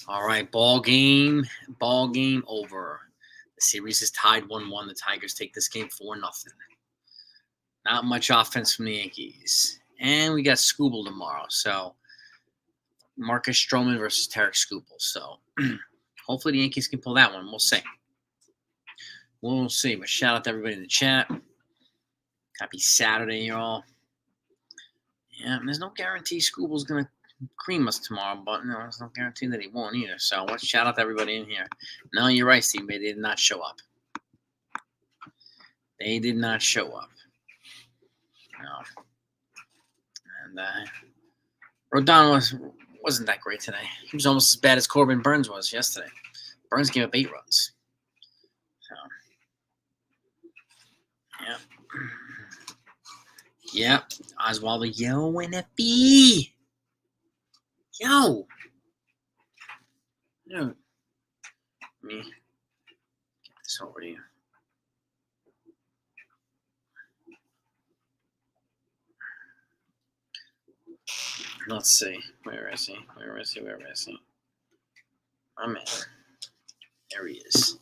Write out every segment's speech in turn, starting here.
All right, ball game over. The series is tied 1-1. The Tigers take this game 4-0. Not much offense from the Yankees. And we got Skubal tomorrow. So Marcus Stroman versus Tarek Skubal. So hopefully the Yankees can pull that one. We'll see. We'll see. But shout out to everybody in the chat. Happy Saturday, y'all. Yeah, and there's no guarantee Skubal's going to cream us tomorrow, but no, there's no guarantee that he won't either. So let's shout out to everybody in here. No, you're right, Steve. They did not show up. They did not show up. No. And Rodon wasn't that great today. He was almost as bad as Corbin Burns was yesterday. Burns gave up 8 runs. So, yeah. Yep. Oswald, yo, NFB. Yo. Let me get this over to you. Let's see. Where is he? I'm in. There he is.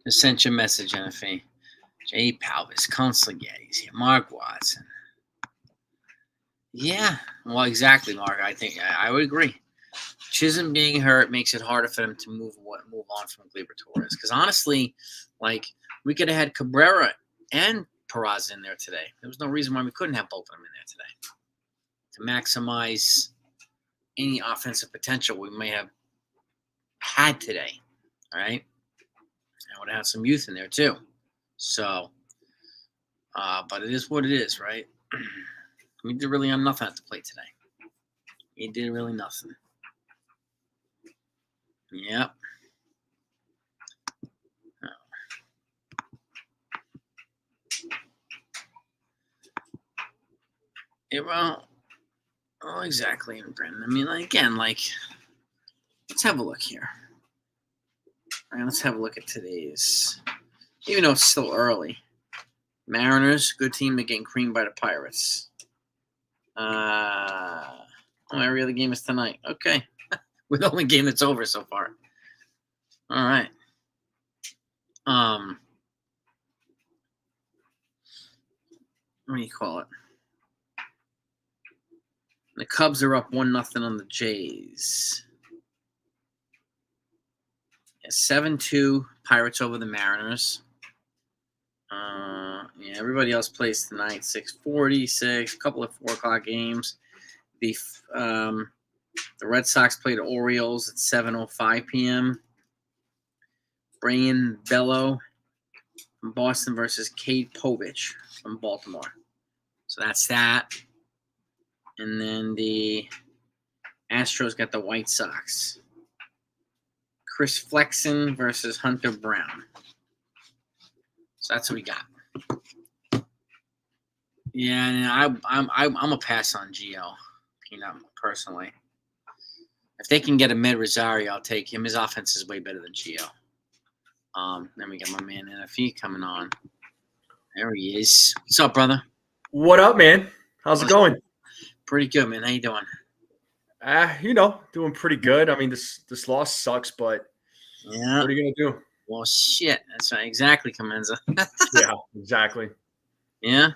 Just sent you a message, NFB. Jay Palvis, Consular Geddes here. Mark Watson. Yeah, well, exactly, Mark. I think I would agree. Chisholm being hurt makes it harder for them to move on from Gleyber Torres. Because honestly, we could have had Cabrera and Peraza in there today. There was no reason why we couldn't have both of them in there today to maximize any offensive potential we may have had today. All right, I would have had some youth in there too. So, but it is what it is, right? We did really have nothing at the plate today. He did really nothing. Yep. Well, exactly, Brandon. I mean, again, let's have a look here. All right, let's have a look at today's. Even though it's still early. Mariners, good team. They're getting creamed by the Pirates. Every other game is tonight. Okay. We're the only game that's over so far. All right. What do you call it? The Cubs are up 1-0 on the Jays. 7-2 Pirates over the Mariners. Everybody else plays tonight. 6:46, a couple of 4 o'clock games. The Red Sox play the Orioles at 7:05 p.m. Brian Bello from Boston versus Cade Povich from Baltimore. So that's that. And then the Astros got the White Sox. Chris Flexen versus Hunter Brown. So that's what we got. Yeah, and I'm a pass on Gio Peanut personally. If they can get a Med Rosario, I'll take him. His offense is way better than Gio. Then we got my man NFE coming on. There he is. What's up, brother? What up, man? How's it going? Pretty good, man. How you doing? Doing pretty good. I mean, this loss sucks, but yeah. What are you gonna do? Well, shit. That's right. Exactly, Comenza. Yeah, exactly. Yeah.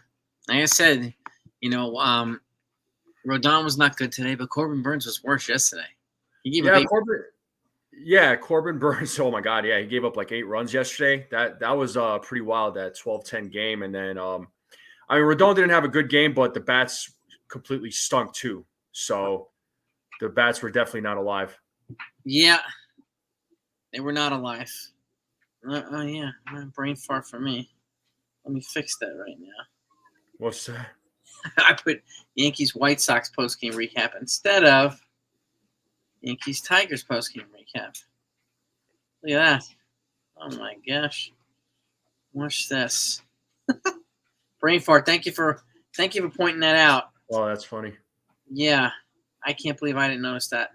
Like I said, Rodon was not good today, but Corbin Burns was worse yesterday. He gave up 8. Corbin Burns. Oh my God, yeah, he gave up 8 runs yesterday. That was pretty wild. That 12-10 game, and then Rodon didn't have a good game, but the bats completely stunk too. So the bats were definitely not alive. Yeah, they were not alive. Yeah, brain fart for me. Let me fix that right now. What's that? I put Yankees White Sox postgame recap instead of Yankees Tigers postgame recap. Look at that. Oh my gosh. Watch this. Brain fart. Thank you for pointing that out. Oh, that's funny. Yeah. I can't believe I didn't notice that.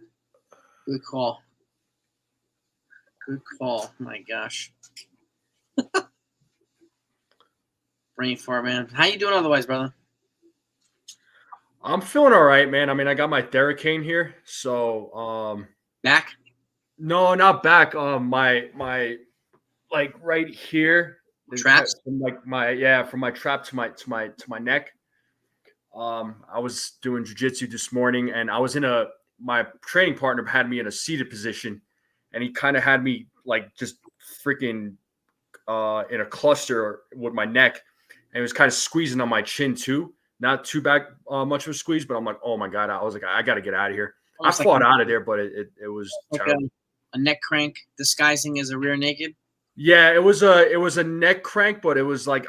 Good call. Good call. Oh my gosh. Brain fart, man. How you doing otherwise, brother? I'm feeling all right, man. I mean, I got my Theracane here, so Back? no, not back. My like right here, Traps? from from my trap to my neck. I was doing jujitsu this morning, and I was my training partner had me in a seated position, and he kind of had me like just freaking in a cluster with my neck, and it was kind of squeezing on my chin too. Not too bad, much of a squeeze, but I'm like, oh my god, I was like, I got to get out of here. I Almost fought out of there, but it was like terrible. a neck crank disguising as a rear naked. Yeah, it was a neck crank, but it was like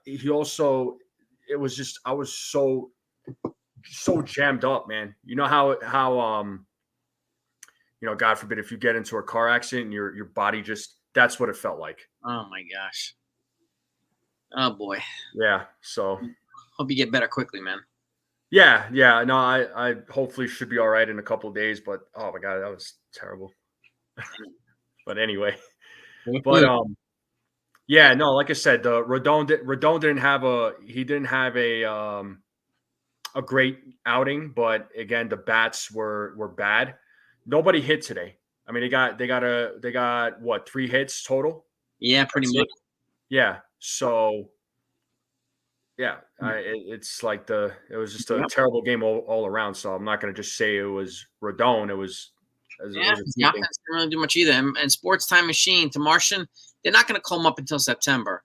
he also it was just I was so jammed up, man. You know how God forbid if you get into a car accident and your body just that's what it felt like. Oh my gosh. Oh boy. Yeah, so Hope you get better quickly, man. yeah, no, I hopefully should be all right in a couple of days, but oh my god, that was terrible. But anyway, but yeah, no, like I said, the Rodon didn't have a great outing, but again, the bats were bad. Nobody hit today. I mean, they got what 3 hits total? Yeah, pretty That's much. it. Yeah. So yeah, it's like it was just a terrible game all around. So I'm not going to just say it was Rodon. It was a The team thing. offense didn't really do much either. And Sports Time Machine to Martian, they're not going to call him up until September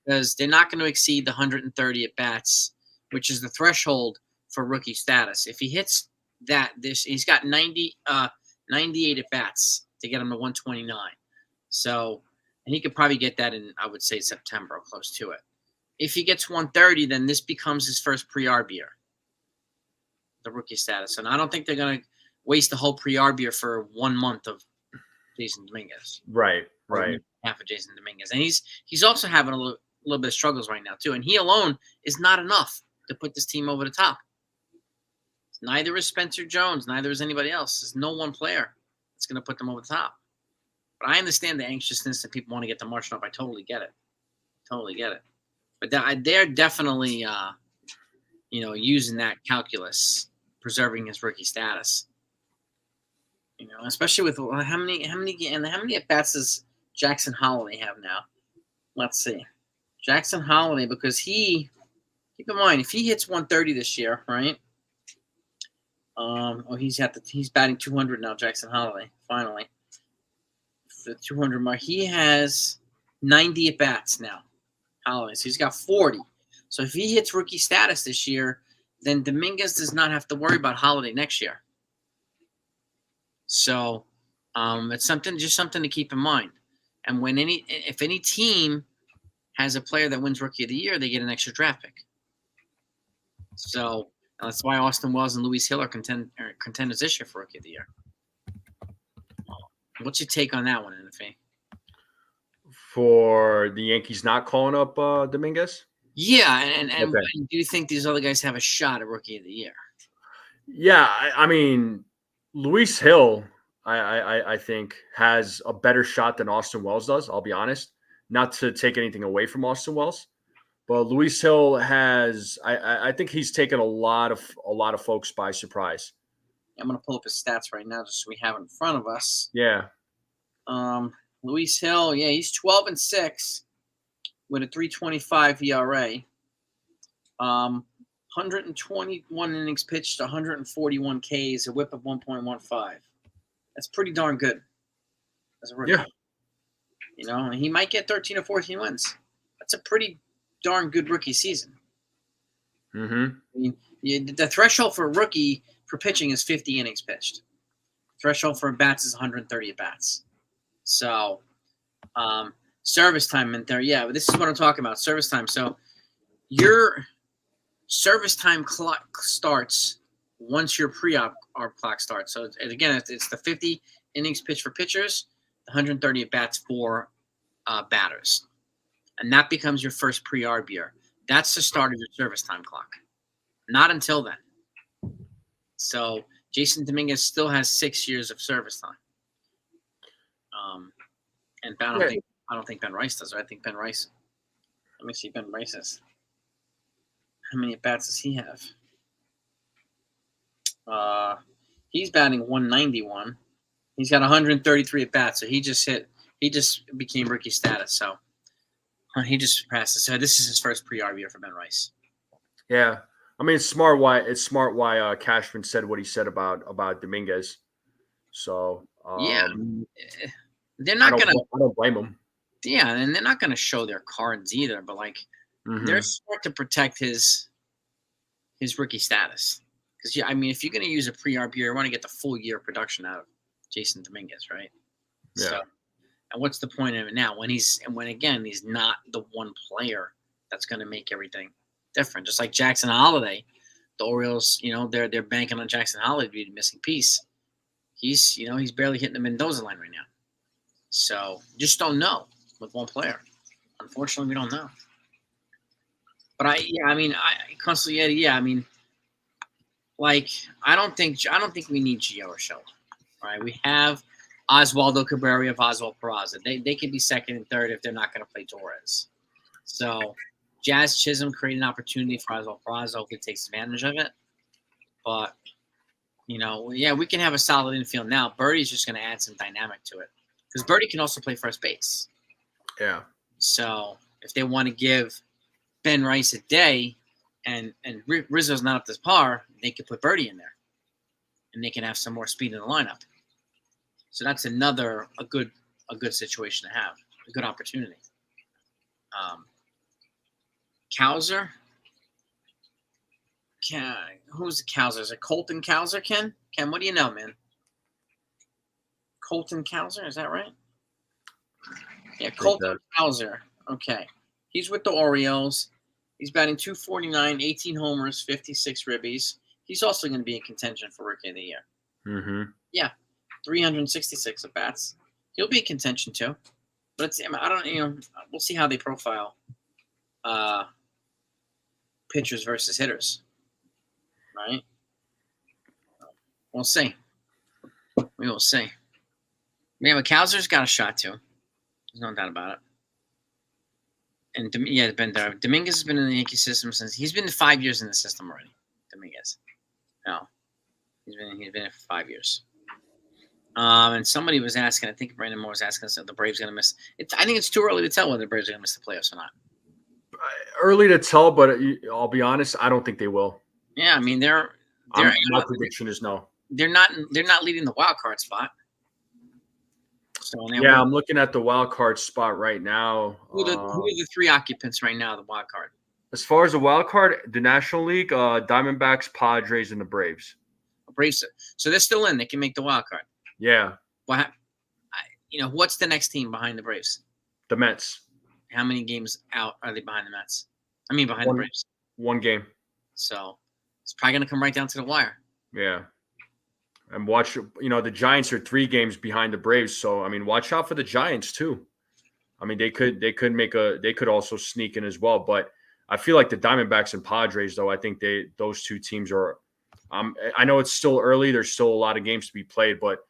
because they're not going to exceed the 130 at bats, which is the threshold for rookie status. If he hits that, he's got 98 at bats to get him to 129. So, and he could probably get that in, I would say, September or close to it. If he gets 130, then this becomes his first pre-arb year, the rookie status. And I don't think they're going to waste the whole pre-arb year for 1 month of Jason Dominguez. Right. Half of Jason Dominguez. And he's also having a little bit of struggles right now, too. And he alone is not enough to put this team over the top. Neither is Spencer Jones. Neither is anybody else. There's no one player that's going to put them over the top. But I understand the anxiousness that people want to get to Martian up. I totally get it. But they're definitely, using that calculus, preserving his rookie status. Especially with how many at bats does Jackson Holiday have now? Let's see, Jackson Holiday, because keep in mind if he hits 130 this year, right? He's batting 200 now. Jackson Holiday finally the 200 mark. He has 90 at bats now. Holiday, so he's got 40. So if he hits rookie status this year, then Dominguez does not have to worry about Holiday next year. So it's something to keep in mind. And if any team has a player that wins Rookie of the Year, they get an extra draft pick. So that's why Austin Wells and Luis Hill are contenders this year for Rookie of the Year. What's your take on that one, NFA? For the Yankees not calling up Dominguez? Yeah, and do you think these other guys have a shot at Rookie of the Year? Yeah, I mean, Luis Hill, I think, has a better shot than Austin Wells does. I'll be honest. Not to take anything away from Austin Wells, but Luis Hill has. I think he's taken a lot of folks by surprise. I'm going to pull up his stats right now just so we have it in front of us. Yeah. Luis Hill, he's 12-6 with a 3.25 ERA. 121 innings pitched, 141 Ks, a WHIP of 1.15. That's pretty darn good as a rookie. Yeah. And he might get 13 or 14 wins. That's a pretty darn good rookie season. Mm-hmm. I mean, the threshold for a rookie for pitching is 50 innings pitched. Threshold for bats is 130 at bats. So, service time in there. Yeah, but this is what I'm talking about. Service time. So, your service time clock starts once your pre-op clock starts. So, again, it's the 50 innings pitched for pitchers, the 130 at bats for batters, and that becomes your first pre-arb year. That's the start of your service time clock. Not until then. So Jason Dominguez still has 6 years of service time. And I don't think Ben Rice does. I think Ben Rice. Let me see Ben Rice's. How many at bats does he have? He's batting 191. He's got 133 at bats, so he just became rookie status. So he just surpassed it. So this is his first pre-arb year for Ben Rice. Yeah, I mean it's smart why Cashman said what he said about Dominguez. So yeah, they're not gonna. I don't blame him. Yeah, and they're not gonna show their cards either. But like, they're smart to protect his rookie status. Because I mean, if you're gonna use a pre-arb year, you want to get the full year of production out of Jason Dominguez, right? Yeah. So, and what's the point of it now when he's not the one player that's going to make everything different? Just like Jackson Holiday, the Orioles, they're banking on Jackson Holiday to be the missing piece. He's barely hitting the Mendoza line right now. So just don't know with one player. Unfortunately, we don't know. But I constantly, I mean, like I don't think we need Gio or Show. Right, we have Oswaldo Cabrera of Oswald Peraza. They could be second and third if they're not going to play Torres. So Jazz Chisholm created an opportunity for Oswald Peraza. Hopefully takes advantage of it. But, we can have a solid infield now. Birdie's just going to add some dynamic to it. Because Birdie can also play first base. Yeah. So if they want to give Ben Rice a day and Rizzo's not up to par, they could put Birdie in there. And they can have some more speed in the lineup. So that's a good situation to have, a good opportunity. Cowser, who's the Cowser? Is it Colton Cowser, Ken? Ken, what do you know, man? Colton Cowser, is that right? Yeah, Colton Cowser. Okay, he's with the Orioles. He's batting .249, 18 homers, 56 ribbies. He's also going to be in contention for Rookie of the Year. Mm-hmm. Yeah. 366 at bats. He'll be in contention too, but we'll see how they profile pitchers versus hitters, right? We'll see. We will see. Yeah, but Cowser's got a shot too. There's no doubt about it. And Ben Dominguez has been in the Yankee system since he's been 5 years in the system already. Dominguez, no, he's been in for 5 years. And somebody was asking, I think Brandon Moore was asking us if the Braves going to miss. I think it's too early to tell whether the Braves are going to miss the playoffs or not. Early to tell, but I'll be honest, I don't think they will. Yeah, I mean my prediction is no. They're not leading the wild card spot. So yeah, I'm looking at the wild card spot right now. Who are the three occupants right now? The wild card. As far as the wild card, the National League, Diamondbacks, Padres, and the Braves. Braves. So they're still in. They can make the wild card. Yeah. Well, what's the next team behind the Braves? The Mets. How many games out are they behind the Mets? I mean, behind the Braves. 1 game. So it's probably going to come right down to the wire. Yeah. And watch, the Giants are 3 games behind the Braves. So, I mean, watch out for the Giants too. I mean, they could also sneak in as well. But I feel like the Diamondbacks and Padres, though, I think those 2 teams are, I know it's still early. There's still a lot of games to be played, but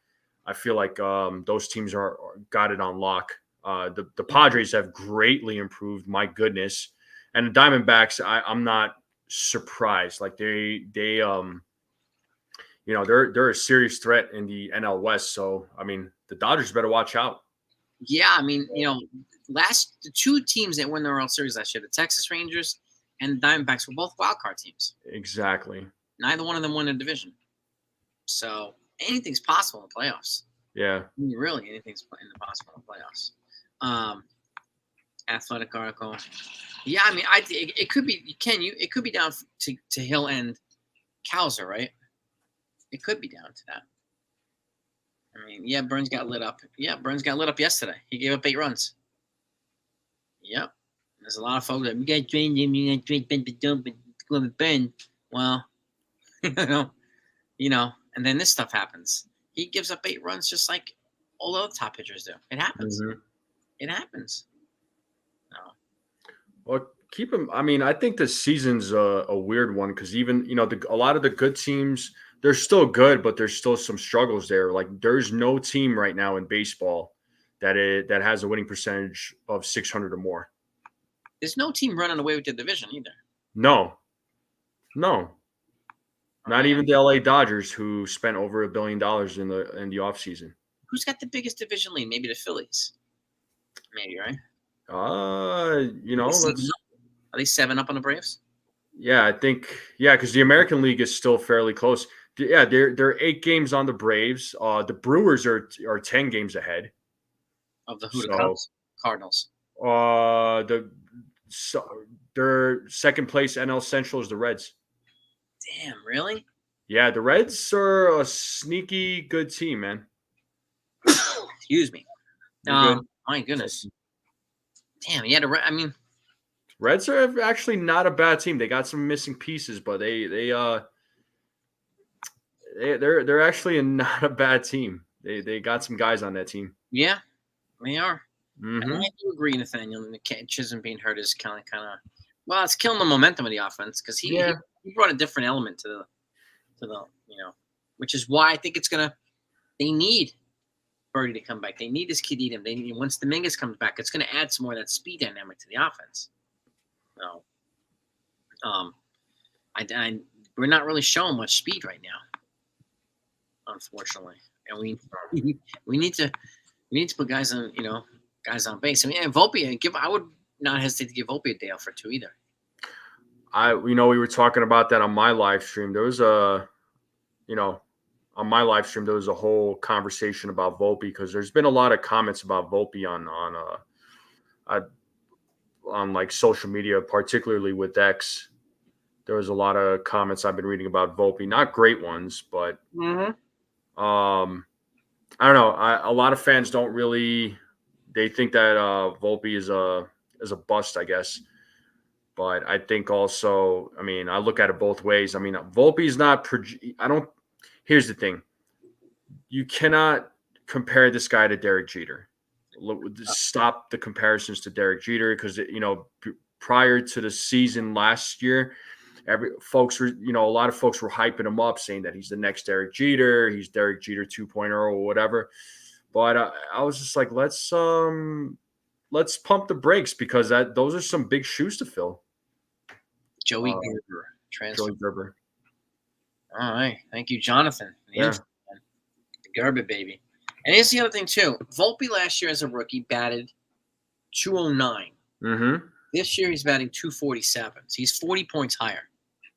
I feel like those teams are got it on lock. The Padres have greatly improved. My goodness. And the Diamondbacks, I'm not surprised. Like they're a serious threat in the NL West. So, I mean, the Dodgers better watch out. Yeah, I mean, the 2 teams that won the World Series last year, the Texas Rangers and the Diamondbacks, were both wild card teams. Exactly. Neither one of them won a division. So anything's possible in the playoffs. Yeah. I mean, really, anything's possible in the playoffs. Athletic article. Yeah, I mean, it could be. It could be down to Hill and Cowser, right? It could be down to that. I mean, yeah, Burns got lit up. Yeah, Burns got lit up yesterday. He gave up 8 runs. Yep. There's a lot of folks that we got trained him. You got trained Ben. Well, and then this stuff happens. He gives up 8 runs just like all the other top pitchers do. It happens. Mm-hmm. It happens. No. Well, keep him. I mean, I think the season's a weird one because even a lot of the good teams, they're still good, but there's still some struggles there. Like there's no team right now in baseball that has a winning percentage of 600 or more. There's no team running away with the division either. No. Not even the LA Dodgers, who spent over $1 billion in the offseason. Who's got the biggest division lead? Maybe the Phillies. Maybe, right? Are they 7 up on the Braves? Yeah, I think because the American League is still fairly close. Yeah, they're 8 games on the Braves. The Brewers are 10 games ahead of the Cubs, Cardinals. Their second place NL Central is the Reds. Damn, really? Yeah, the Reds are a sneaky good team, man. Excuse me. My goodness. Damn, yeah. Reds are actually not a bad team. They got some missing pieces, but they're actually not a bad team. They got some guys on that team. Yeah, they are. Mm-hmm. I do agree, Nathaniel. And Chisholm being hurt is kind of. Well, it's killing the momentum of the offense because he brought a different element to the which is why I think they need Birdie to come back. They need this kid Edom. They need, once Dominguez comes back, it's going to add some more of that speed dynamic to the offense. So, we're not really showing much speed right now, unfortunately, and we need to put guys on base. I mean, Volpe, I would not hesitate to give Volpe a day off for 2 either. We were talking about that on my live stream. There was on my live stream, there was a whole conversation about Volpe because there's been a lot of comments about Volpe on like social media, particularly with X. There was a lot of comments I've been reading about Volpe, not great ones, but I don't know. A lot of fans don't really. They think that Volpe is a bust, I guess. But I think also, I mean, I look at it both ways. I mean, Volpe is not. Here's the thing: you cannot compare this guy to Derek Jeter. Stop the comparisons to Derek Jeter because prior to the season last year, a lot of folks were hyping him up, saying that he's the next Derek Jeter, he's Derek Jeter 2.0 or whatever. But I was just like, let's pump the brakes because those are some big shoes to fill. Joey Gerber, transfer. Joey Gerber. All right, thank you, Jonathan. Yeah. The Gerber baby. And here's the other thing too. Volpe last year as a rookie batted .209. Mm-hmm. This year he's batting .247. So he's 40 points higher.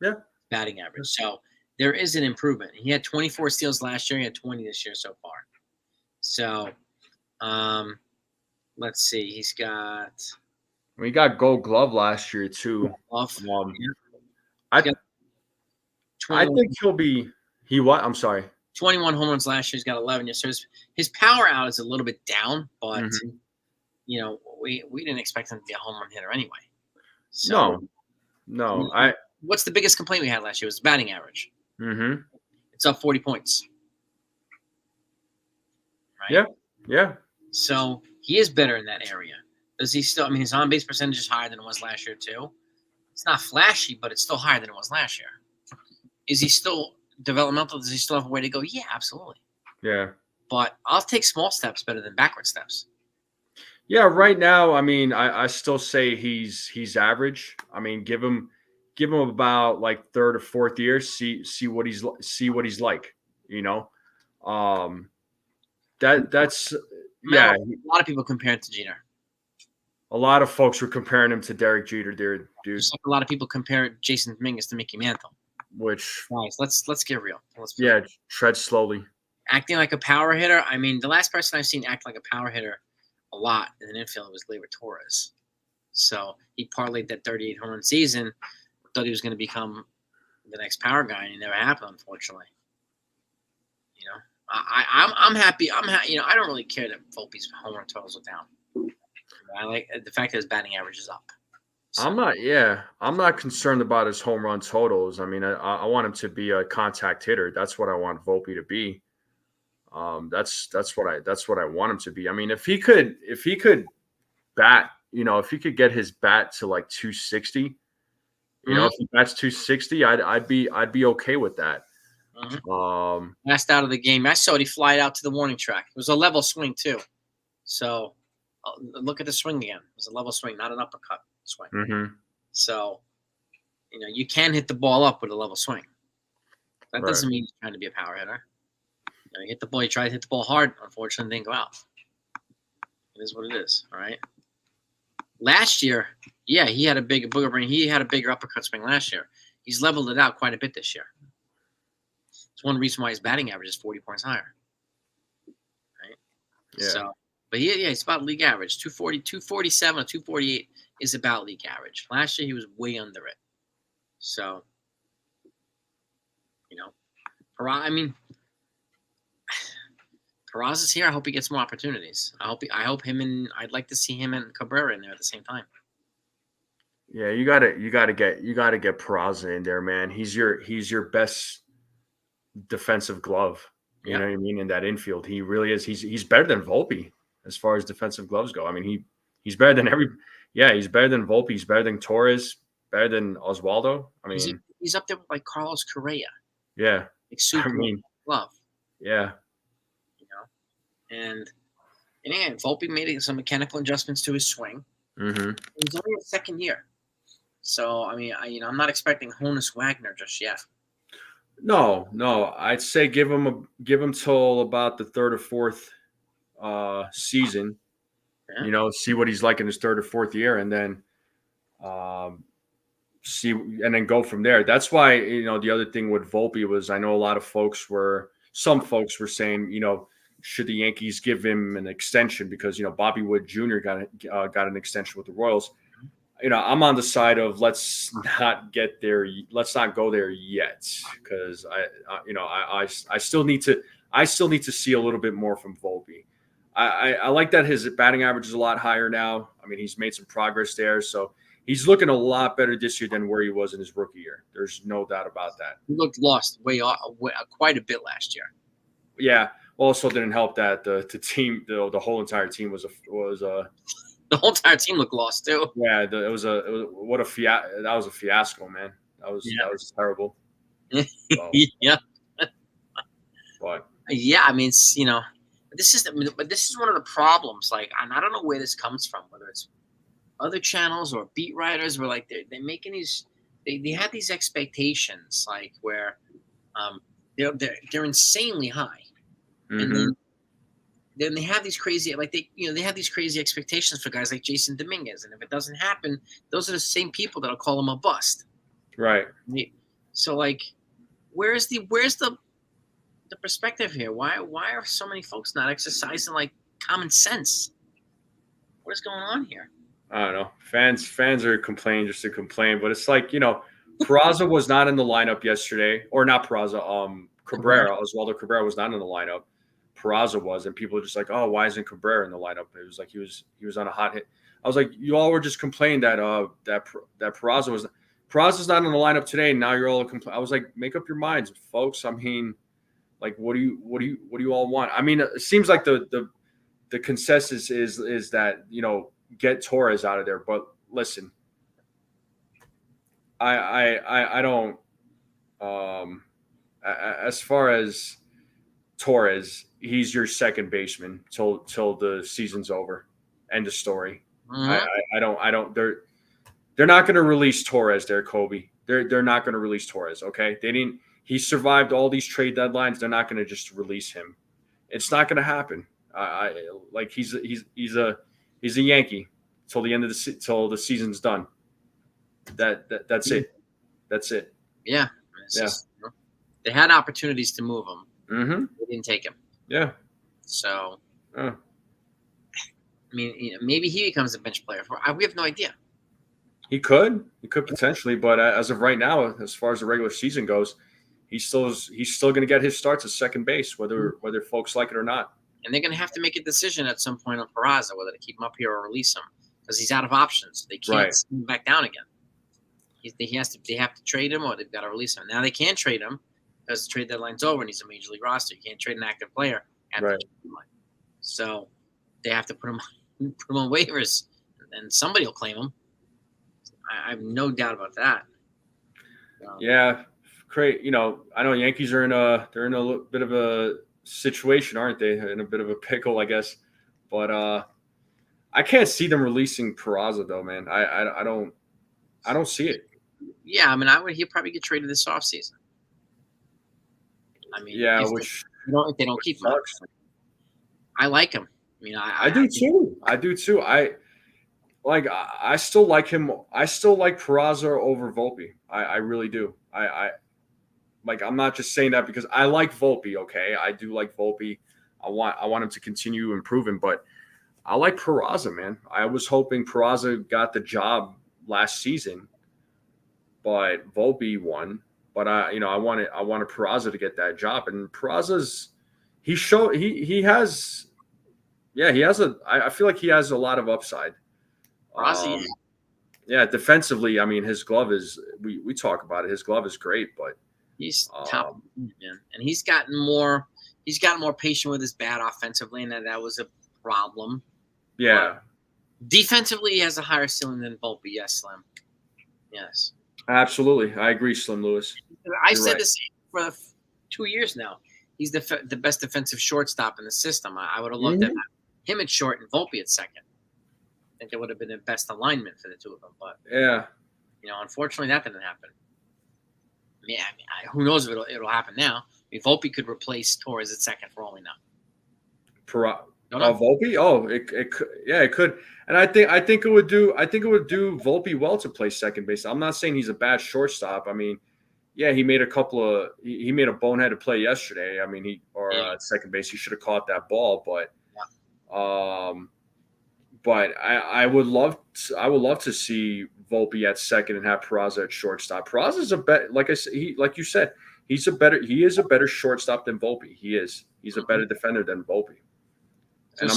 Yeah. Batting average. So there is an improvement. He had 24 steals last year. He had 20 this year so far. So, let's see. He's got. We got Gold Glove last year too. I think he'll be. He what? I'm sorry. 21 home runs last year. He's got 11 years. So his power out is a little bit down, but we didn't expect him to be a home run hitter anyway. So, no. What's the biggest complaint we had last year? Was batting average. Mm-hmm. It's up 40 points. Right? Yeah. So he is better in that area. Does he still? I mean, his on-base percentage is higher than it was last year too. It's not flashy, but it's still higher than it was last year. Is he still developmental? Does he still have a way to go? Yeah, absolutely. Yeah. But I'll take small steps better than backward steps. Yeah, right now, I mean, I still say he's average. I mean, give him about like third or fourth year, see what he's like. That's yeah. A lot of people compare it to Jeter. A lot of folks were comparing him to Derek Jeter, dude. Just like a lot of people compare Jason Dominguez to Mickey Mantle. Which guys, let's get real. Tread slowly. Acting like a power hitter. I mean, the last person I've seen act like a power hitter a lot in an infield was Gleyber Torres. So he parlayed that 38 home run season. Thought he was going to become the next power guy, and it never happened, unfortunately. I'm happy. I don't really care that Volpe's home run totals are down. I like the fact that his batting average is up. So. I'm not concerned about his home run totals. I mean, I want him to be a contact hitter. That's what I want Volpe to be. That's what I want him to be. I mean, if he could bat, if he could get his bat to like 260, if he bats 260, I'd be okay with that. Mm-hmm. Last out of the game, I saw he fly out to the warning track. It was a level swing too. So look at the swing again. It was a level swing, not an uppercut swing. Mm-hmm. So, you can hit the ball up with a level swing. That Right. doesn't mean he's trying to be a power hitter. He hit the ball. He tried to hit the ball hard. Unfortunately, it didn't go out. It is what it is. All right. Last year, yeah, he had a big booger brain. He had a bigger uppercut swing last year. He's leveled it out quite a bit this year. It's one reason why his batting average is 40 points higher. Right. Yeah. So, but he's about league average. 240, 247 or 248 is about league average. Last year he was way under it. So, Peraza's here. I hope he gets more opportunities. I'd like to see him and Cabrera in there at the same time. Yeah, you gotta get Peraza in there, man. He's your best defensive glove. You know what I mean? In that infield, he really is. He's better than Volpe as far as defensive gloves go. I mean, he's better than he's better than Volpe. He's better than Torres. Better than Oswaldo. I mean, he's up there with like Carlos Correa. Yeah, like super glove. Yeah. And Volpe made some mechanical adjustments to his swing. Mm-hmm. He's only in second year, so I mean, I'm not expecting Honus Wagner just yet. No, I'd say give him till about the third or fourth season. Yeah. See what he's like in his third or fourth year, and then go from there. That's why the other thing with Volpe was I know some folks were saying should the Yankees give him an extension because Bobby Wood Jr. got an extension with the Royals. I'm on the side of let's not get there. Let's not go there yet because I still need to see a little bit more from Volpe. I like that his batting average is a lot higher now. I mean, he's made some progress there, so he's looking a lot better this year than where he was in his rookie year. There's no doubt about that. He looked lost quite a bit last year. Yeah. Also didn't help that the team, the whole entire team was the whole entire team looked lost too. Yeah, that was a fiasco, man. That was terrible. So, yeah. But yeah, I mean, this is one of the problems. Like, and I don't know where this comes from, whether it's other channels or beat writers, where like they're making these, they have these expectations, like where they're insanely high. Mm-hmm. And then they have these crazy, they have these crazy expectations for guys like Jason Dominguez, and if it doesn't happen, those are the same people that'll call him a bust. Right. So, like, where's the perspective here? Why are so many folks not exercising like common sense? What is going on here? I don't know. Fans are complaining just to complain, but it's like Peraza was not in the lineup yesterday, or not Peraza. Oswaldo Cabrera was not in the lineup. Peraza was, and people are just like, "Oh, why isn't Cabrera in the lineup?" It was like he was on a hot hit. I was like, "You all were just complaining that Peraza's not in the lineup today, and now you're all complaining." I was like, "Make up your minds, folks. I mean, like, what do you all want?" I mean, it seems like the consensus is that get Torres out of there. But listen, I don't. As far as Torres, he's your second baseman till the season's over. End of story. Mm-hmm. I don't. They're not going to release Torres there, Kobe. They're not going to release Torres. Okay, they didn't. He survived all these trade deadlines. They're not going to just release him. It's not going to happen. He's a Yankee till the end of till the season's done. That's it. That's it. Yeah. They had opportunities to move him. Mm-hmm. They didn't take him. Yeah. So, I mean, maybe he becomes a bench player. We have no idea. He could potentially, but as of right now, as far as the regular season goes, he's still going to get his starts at second base, whether folks like it or not. And they're going to have to make a decision at some point on Peraza, whether to keep him up here or release him, because he's out of options. They can't send him back down again. They have to trade him, or they've got to release him. Now they can trade him because the trade deadline's over and he's a major league roster. You can't trade an active player at the trade deadline. So they have to put him on waivers, and somebody will claim him. I have no doubt about that. Yeah, great. I know Yankees are in a bit of a situation, aren't they? In a bit of a pickle, I guess. But I can't see them releasing Peraza though, man. I don't see it. Yeah, I mean, he'll probably get traded this offseason. I mean, Yeah, if they don't keep him, I like him. I mean, I do too. I do too. I still like him. I still like Peraza over Volpe. I really do. I like. I'm not just saying that because I like Volpe. Okay, I do like Volpe. I want him to continue improving, but I like Peraza, man. I was hoping Peraza got the job last season, but Volpe won. But I wanted Peraza to get that job, and Peraza's he has he has I feel like he has a lot of upside. Rossi, Yeah, defensively, I mean, his glove is we talk about it. His glove is great, but he's top man, and he's gotten more patient with his bat offensively, and that was a problem. Yeah, but defensively, he has a higher ceiling than Volpe. Yes, Slim. Yes, absolutely, I agree, Slim Lewis. I said the same for 2 years now. He's the best defensive shortstop in the system. I would have loved him at short and Volpe at second. I think it would have been the best alignment for the two of them. But yeah, unfortunately, that didn't happen. Who knows if it'll happen now? I mean, Volpe could replace Torres at second for all we know. Volpe? Oh, it could. Yeah, it could. And I think it would do Volpe well to play second base. I'm not saying he's a bad shortstop. I mean, yeah, he made a boneheaded play yesterday. I mean, second base, he should have caught that ball, but but I would love to see Volpe at second and have Peraza at shortstop. Peraza's like I said, like you said, he is a better shortstop than Volpe. He's a better defender than Volpe. And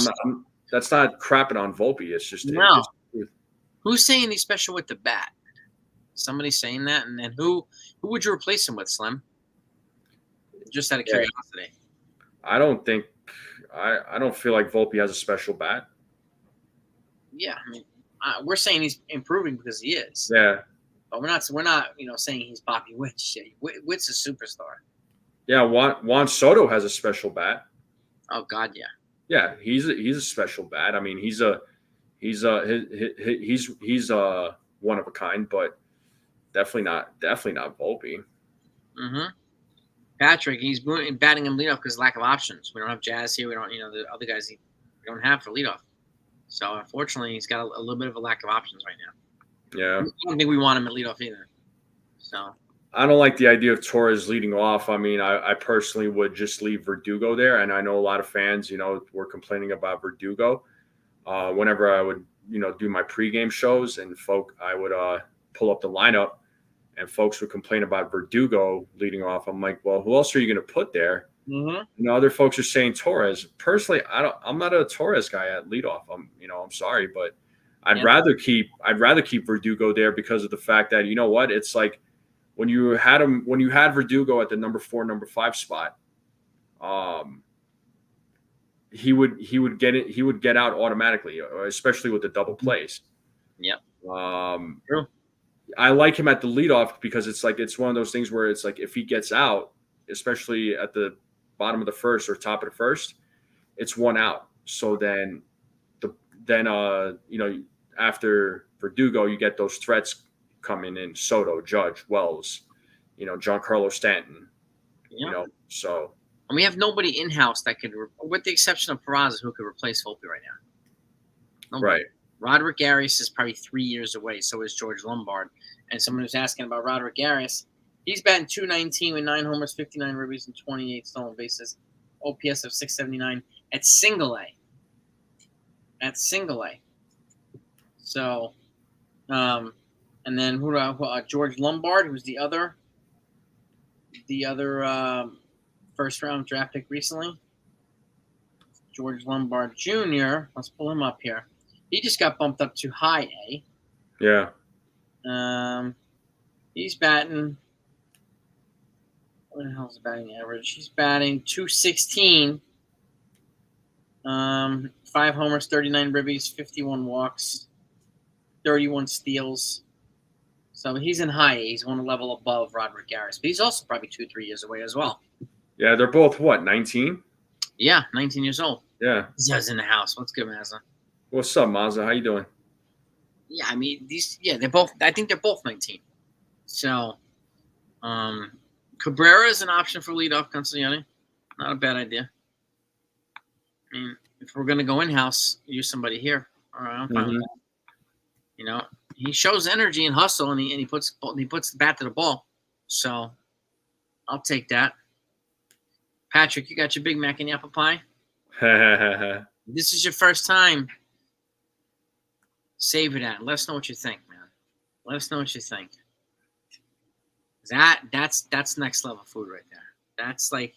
that's not crapping on Volpe. It's just no. Who's saying he's special with the bat? Somebody saying that, and then who would you replace him with, Slim? Just out of curiosity. I don't feel like Volpe has a special bat. Yeah, I mean, we're saying he's improving because he is. Yeah, but we're not saying he's Bobby Witt. Witt's a superstar. Yeah, Juan Soto has a special bat. Oh God, yeah. Yeah, he's a special bat. I mean, he's one of a kind, but definitely not Volpe. Mm-hmm. Patrick, he's batting him leadoff because of lack of options. We don't have Jazz here. We don't, the other guys we don't have for leadoff. So unfortunately, he's got a little bit of a lack of options right now. Yeah, I don't think we want him at leadoff either. So I don't like the idea of Torres leading off. I mean, I personally would just leave Verdugo there, and I know a lot of fans, were complaining about Verdugo. Whenever I would, do my pregame shows, and I would pull up the lineup, and folks would complain about Verdugo leading off. I'm like, well, who else are you going to put there? Mm-hmm. Other folks are saying Torres. Personally, I'm not a Torres guy at leadoff. I'm sorry, but I'd rather keep Verdugo there because of the fact that it's like when you had Verdugo at the number 4, number 5 spot, he would get out automatically, especially with the double plays. Yeah. True. I like him at the leadoff because it's one of those things where it's like if he gets out, especially at the bottom of the first or top of the first, it's 1 out. So then after Verdugo, you get those threats coming in: Soto, Judge, Wells, Giancarlo Stanton. Yeah. So. And we have nobody in house that could, with the exception of Peraza, who could replace Volpe right now. Nobody. Right. Roderick Arias is probably 3 years away. So is George Lombard. And someone who's asking about Roderick Arias, he's batting .219 with 9 homers, 59 ribbies, and 28 stolen bases. OPS of .679 at single A. So, and then George Lombard, who's the other first round draft pick recently. George Lombard Jr. Let's pull him up here. He just got bumped up to high A. Yeah. He's batting. What the hell's the batting average? He's batting .216. 5 homers, 39 ribbies, 51 walks, 31 steals. So he's in high A. He's 1 level above Roderick Arias, but he's also probably 2-3 years away as well. Yeah, they're both 19? Yeah, 19 years old. Yeah. Zez in the house. What's good, Mazza? What's up, Mazza? How you doing? Yeah, I mean they're both. I think they're both 19. So, Cabrera is an option for leadoff, Consiglione. Not a bad idea. I mean, if we're going to go in-house, use somebody here. All right, I'm fine with that. You know, he shows energy and hustle, and he puts the bat to the ball. So I'll take that. Patrick, you got your Big Mac and your apple pie? This is your first time. Savor that. Let us know what you think, man. Let us know what you think. That's next level food right there. That's like,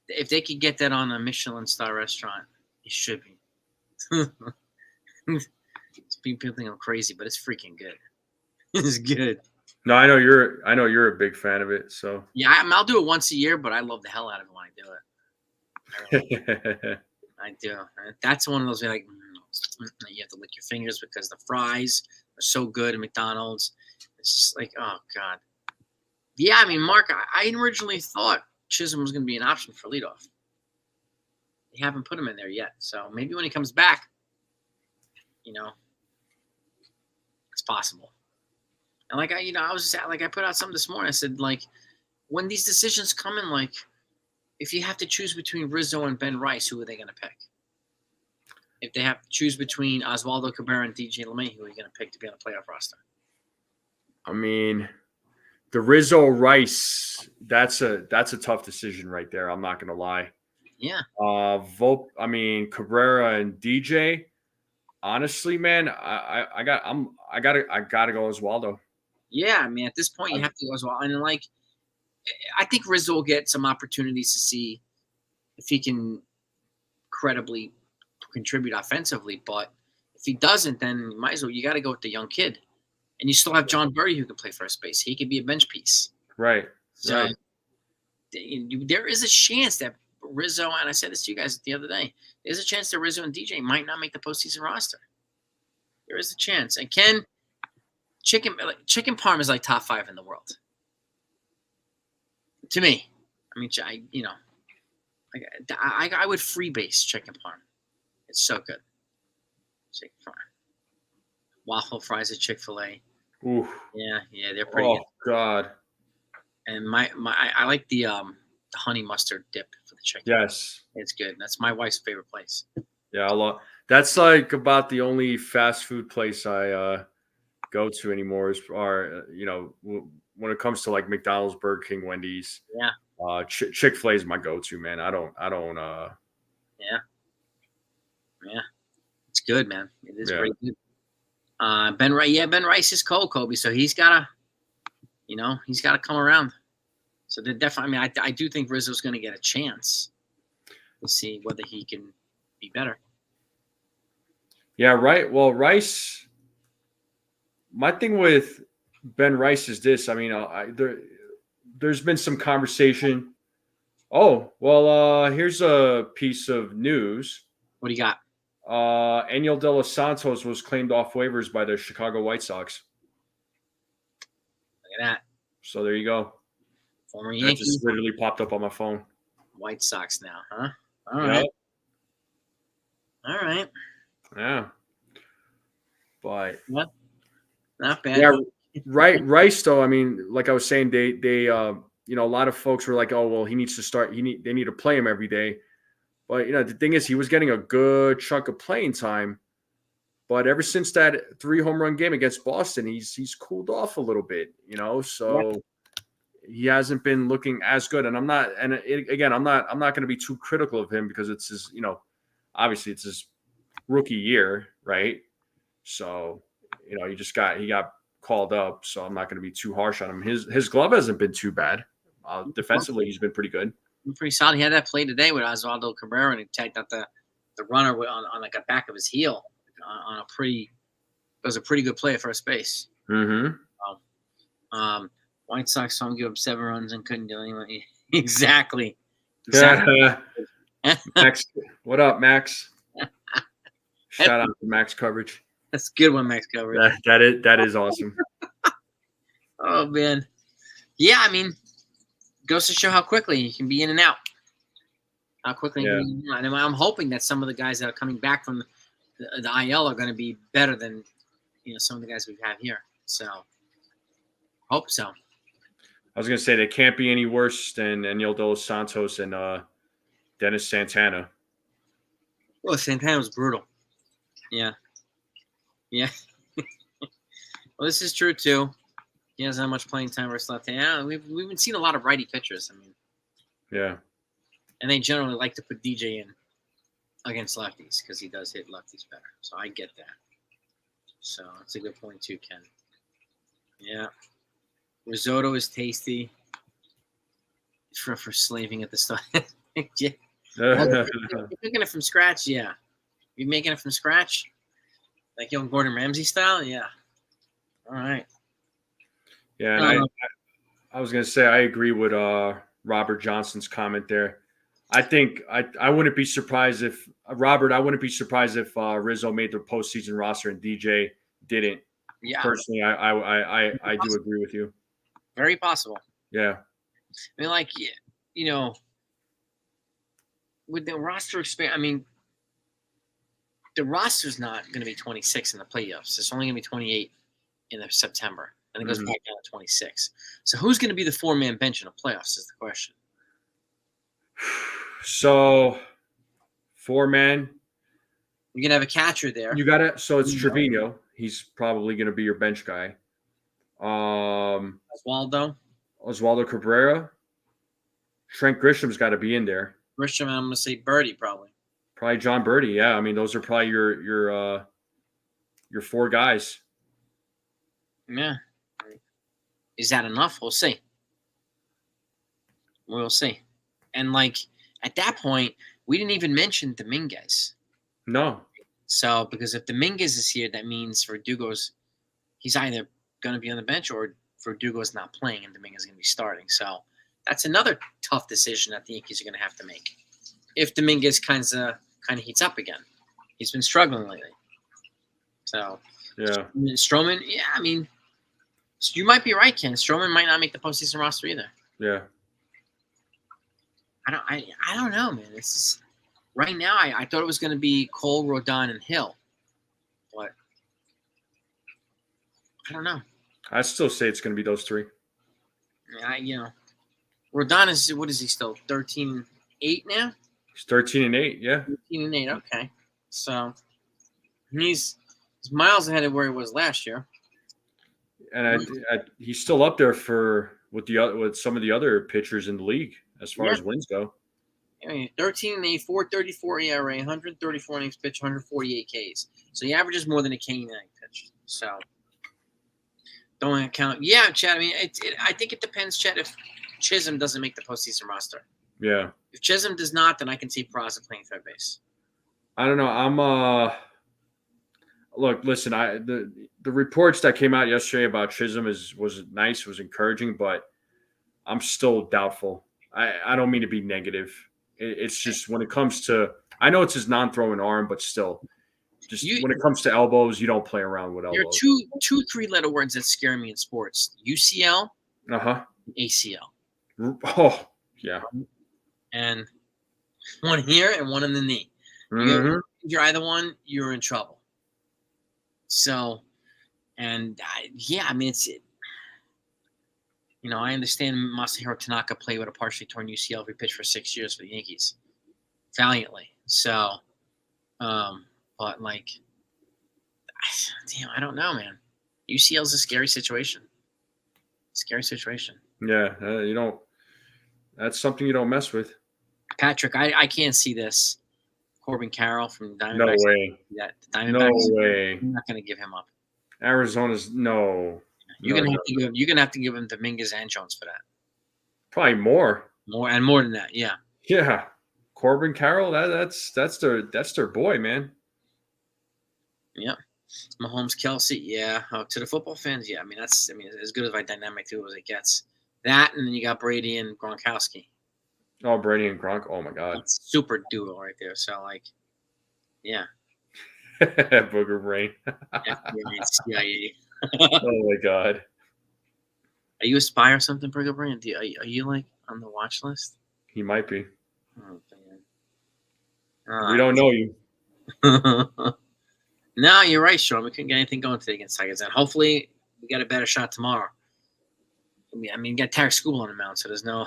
if they could get that on a Michelin star restaurant, it should be. People think I'm crazy, but it's freaking good. It's good. No, I know you're a big fan of it. So yeah, I'll do it once a year, but I love the hell out of it when I do it. I do. That's one of those where, like, you have to lick your fingers because the fries are so good at McDonald's. It's just like, oh God. Yeah, I mean, Mark, I originally thought Chisholm was going to be an option for leadoff. They haven't put him in there yet, so maybe when he comes back, you know, it's possible. And like I put out something this morning. I said, like, when these decisions come in, like, if you have to choose between Rizzo and Ben Rice, who are they going to pick? If they have to choose between Oswaldo Cabrera and DJ LeMay, who are you going to pick to be on the playoff roster? I mean, the Rizzo Rice, that's a tough decision right there. I'm not going to lie. Yeah. Volpe, I mean, Cabrera and DJ. Honestly, man, I gotta go Oswaldo. Yeah, I mean, at this point, you have to go Oswaldo, and like, I think Rizzo will get some opportunities to see if he can credibly contribute offensively. But if he doesn't, then you got to go with the young kid. And you still have John Burry who can play first base. He could be a bench piece. Right. So right. There is a chance that Rizzo, and I said this to you guys the other day, there's a chance that Rizzo and DJ might not make the postseason roster. There is a chance. And Ken, chicken parm is like top 5 in the world. To me. I mean, I would freebase chicken parm. It's so good. Chicken parm. Waffle fries at Chick-fil-A. Ooh. Yeah, they're pretty good. Oh God. And I like the honey mustard dip for the chicken. Yes. It's good. That's my wife's favorite place. Yeah, that's like about the only fast food place I go to anymore when it comes to like McDonald's, Burger King, Wendy's. Yeah. Chick-fil-A is my go-to, man. I don't Yeah. It's good, man. It is pretty good. Ben Rice is cold, Kobe, so he's gotta come around. So they're definitely. I mean, I do think Rizzo's going to get a chance to see whether he can be better. Yeah, right. Well, Rice. My thing with Ben Rice is this. I mean, there's been some conversation. Oh, well, here's a piece of news. What do you got? Aniel De Los Santos was claimed off waivers by the Chicago White Sox. Look at that. So there you go. Former That Yankee. just literally popped up on my phone. White Sox now, huh? All right. All right. Yeah. But not bad. Yeah, Rice though. I mean, like I was saying, they a lot of folks were like, oh well, he needs to start. They need to play him every day. But the thing is, he was getting a good chunk of playing time. But ever since that 3 home run game against Boston, he's cooled off a little bit. So he hasn't been looking as good. And I'm not going to be too critical of him because it's his, obviously it's his rookie year, right? So he got called up. So I'm not going to be too harsh on him. His glove hasn't been too bad. Defensively, he's been pretty good. Pretty solid. He had that play today with Oswaldo Cabrera, and he tagged out the runner on like a back of his heel on it was a pretty good play at first base. Mm-hmm. White Sox saw him give up 7 runs and couldn't do anything. Exactly. Max, what up, Max? Shout out to Max coverage. That's a good one, Max coverage. That is awesome. Oh man, yeah. I mean, goes to show how quickly he can be in and out. How quickly, and I'm hoping that some of the guys that are coming back from the IL are going to be better than some of the guys we have here. So, hope so. I was going to say they can't be any worse than Daniel Dos Santos and Dennis Santana. Well, Santana was brutal. Yeah. Yeah. Well, this is true, too. He hasn't had much playing time versus left hand. Yeah, we've been seeing a lot of righty pitchers. I mean, yeah. And they generally like to put DJ in against lefties because he does hit lefties better. So I get that. So that's a good point, too, Ken. Yeah. Risotto is tasty for slaving at the start. Yeah. Well, you're making it from scratch, yeah. You're making it from scratch? Like young Gordon Ramsay style? Yeah. All right. Yeah, and I was going to say I agree with Robert Johnson's comment there. I think I wouldn't be surprised if Robert. I wouldn't be surprised if Rizzo made the postseason roster and DJ didn't. Yeah. Personally, I do agree with you. Very possible. Yeah. I mean, like, you know, with the roster expand, I mean, the roster's not going to be 26 in the playoffs. It's only going to be 28 in September, and it goes back down to 26. So who's going to be the four-man bench in the playoffs is the question. So, four-man. You're going to have a catcher there. You got it. So it's Trevino. He's probably going to be your bench guy. Oswaldo Cabrera. Trent Grisham's got to be in there. Grisham, I'm going to say Birdie probably. Probably John Birdie. Yeah, I mean those are probably your four guys. Yeah. Is that enough? We'll see. We'll see. And like at that point, we didn't even mention Dominguez. No. So because if Dominguez is here, that means he's either going to be on the bench or Verdugo's not playing and Dominguez is going to be starting. So that's another tough decision that the Yankees are going to have to make. If Dominguez kind of heats up again, he's been struggling lately. So yeah, Stroman. Yeah, I mean, you might be right, Ken. Stroman might not make the postseason roster either. Yeah. I don't know, man. It's just, right now. I thought it was going to be Cole, Rodon, and Hill, but I don't know. I still say it's going to be those three. Rodon is what is he still 13-8 now? He's 13-8, yeah. 13-8, okay. So he's miles ahead of where he was last year. And he's still up there with some of the other pitchers in the league as far as wins go. I mean, 13-8, 4.34 ERA, 134 innings pitched, 148 Ks. So he averages more than a K inning pitch. So don't count. Yeah, Chad. I mean, I think it depends, Chad, if Chisholm doesn't make the postseason roster. Yeah. If Chisholm does not, then I can see Peraza playing third base. I don't know. Look, listen. The reports that came out yesterday about Chisholm was nice, was encouraging, but I'm still doubtful. I don't mean to be negative. It's just when it comes to, I know it's his non-throwing arm, but still, when it comes to elbows, you don't play around with elbows. There are two 3-letter words that scare me in sports: UCL, ACL. Oh, yeah. And one here and one in the knee. If you're either one, you're in trouble. So, and I mean, I understand Masahiro Tanaka played with a partially torn UCL. He pitched for 6 years for the Yankees valiantly. So, but like, damn, I don't know, man. UCL is a scary situation. Scary situation. Yeah, that's something you don't mess with. Patrick, I can't see this. Corbin Carroll from Diamondbacks. No way. Diamondbacks. No way. I'm not going to give him up. Arizona's no. You're gonna have to give him Dominguez and Jones for that. Probably more. More than that, yeah. Yeah, Corbin Carroll. That's their boy, man. Yeah, Mahomes, Kelsey. Yeah, to the football fans, yeah. I mean, as good of a dynamic too as it gets. That, and then you got Brady and Gronkowski. Oh, Brady and Gronk. Oh my God. That's super duo right there. So like, yeah. Booger brain. CIA. Oh my God. Are you a spy or something, Booger brain? Are you like on the watch list? He might be. Oh, man. We don't know you. No, you're right, Sean. We couldn't get anything going today against Tigers, and hopefully we get a better shot tomorrow. I mean, you got Tarek Skubal on the mound, so there's no.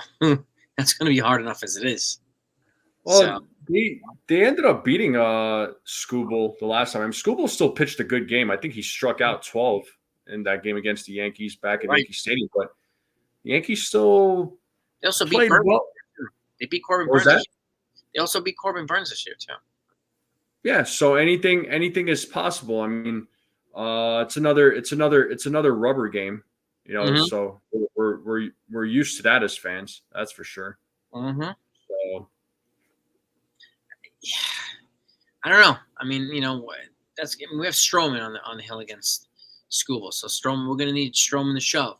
That's going to be hard enough as it is. Well, they ended up beating Skubal the last time. I mean, Skubal still pitched a good game. I think he struck out 12 in that game against the Yankees back at Yankee Stadium. But the Yankees still they also played beat well. They beat Corbin What was Burns. that? They also beat Corbin Burns this year too. Yeah, so anything is possible. I mean, it's another rubber game, you know. Mm-hmm. So we're used to that as fans. That's for sure. Mm-hmm. So yeah, I don't know. I mean, we have Stroman on the hill against Skubal. So Stroman, we're going to need Stroman to shove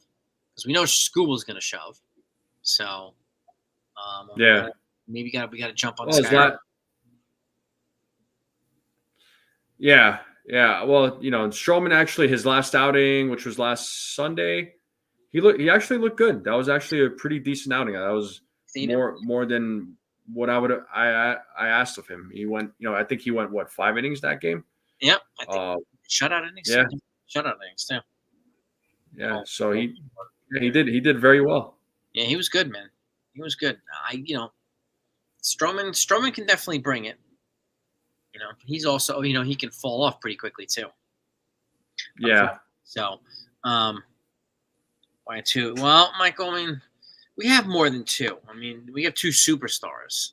because we know Skubal's going to shove. So yeah, maybe we got to jump on this guy. Yeah. Well, Stroman actually his last outing, which was last Sunday, he actually looked good. That was actually a pretty decent outing. That was more than what I asked of him. He went, I think he went 5 innings that game. Yep, I think shutout innings. Yeah, shutout innings too. Yeah, so he did very well. Yeah, he was good, man. He was good. Stroman can definitely bring it. He's also, he can fall off pretty quickly too. Yeah. So, why two? Well, Michael, I mean, we have more than two. I mean, we have two superstars.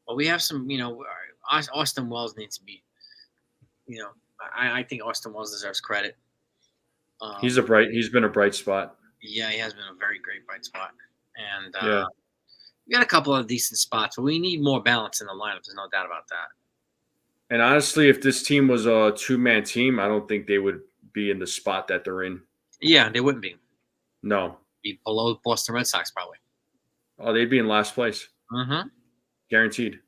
But we have some, Austin Wells needs to be, I think Austin Wells deserves credit. He's been a bright spot. Yeah, he has been a very great bright spot. And we got a couple of decent spots, but we need more balance in the lineup. There's no doubt about that. And honestly, if this team was a 2-man team, I don't think they would be in the spot that they're in. Yeah, they wouldn't be. No. Be below Boston Red Sox, probably. Oh, they'd be in last place. Mm-hmm. Guaranteed.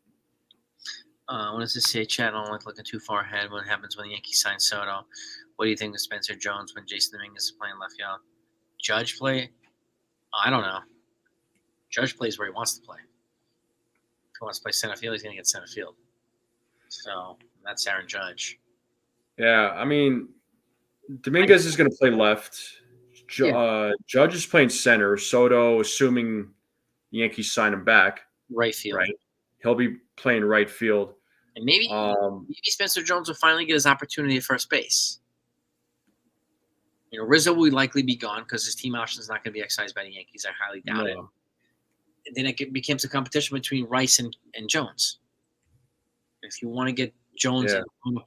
What does this say, Chad? I don't like looking too far ahead. What happens when the Yankees sign Soto? What do you think of Spencer Jones when Jason Dominguez is playing left field? Judge play? I don't know. Judge plays where he wants to play. If he wants to play center field, he's going to get center field. So that's Aaron Judge. Yeah, I mean, Dominguez is going to play left. Judge is playing center. Soto, assuming the Yankees sign him back, right field. Right, he'll be playing right field. And maybe Spencer Jones will finally get his opportunity at first base. Rizzo will likely be gone because his team option is not going to be exercised by the Yankees. I highly doubt it. And then it becomes a competition between Rice and Jones. If you want to get Jones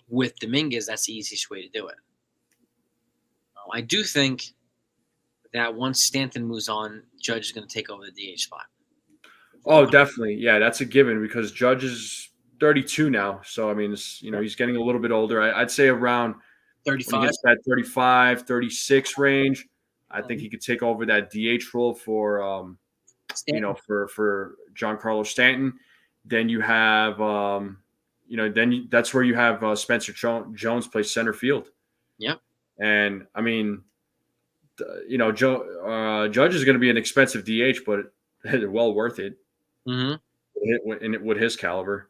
with Dominguez, that's the easiest way to do it. I do think that once Stanton moves on, Judge is going to take over the DH spot. Oh, definitely. Yeah, that's a given because Judge is 32 now. So, I mean, he's getting a little bit older. I'd say around 35. When he gets that 35, 36 range, I think he could take over that DH role for, for Giancarlo Stanton. Then you have, that's where you have Spencer Jones play center field. Yep. And I mean, Judge is going to be an expensive DH, but well worth it. Mm-hmm. With his caliber.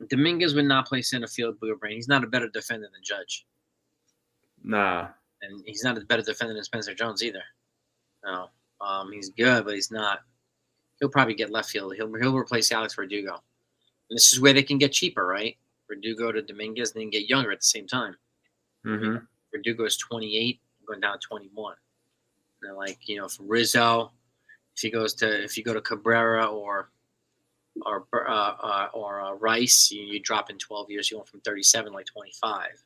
Dominguez would not play center field, Blue Brain. He's not a better defender than Judge. Nah. And he's not a better defender than Spencer Jones either. No. He's good, but he's not. He'll probably get left field. He'll replace Alex Verdugo. And this is where they can get cheaper, right? Verdugo to Dominguez and then get younger at the same time. Mm-hmm. Verdugo is 28, going down to 21. And for Rizzo, if you go to Cabrera or Rice, you drop in 12 years. You went from 37 like 25.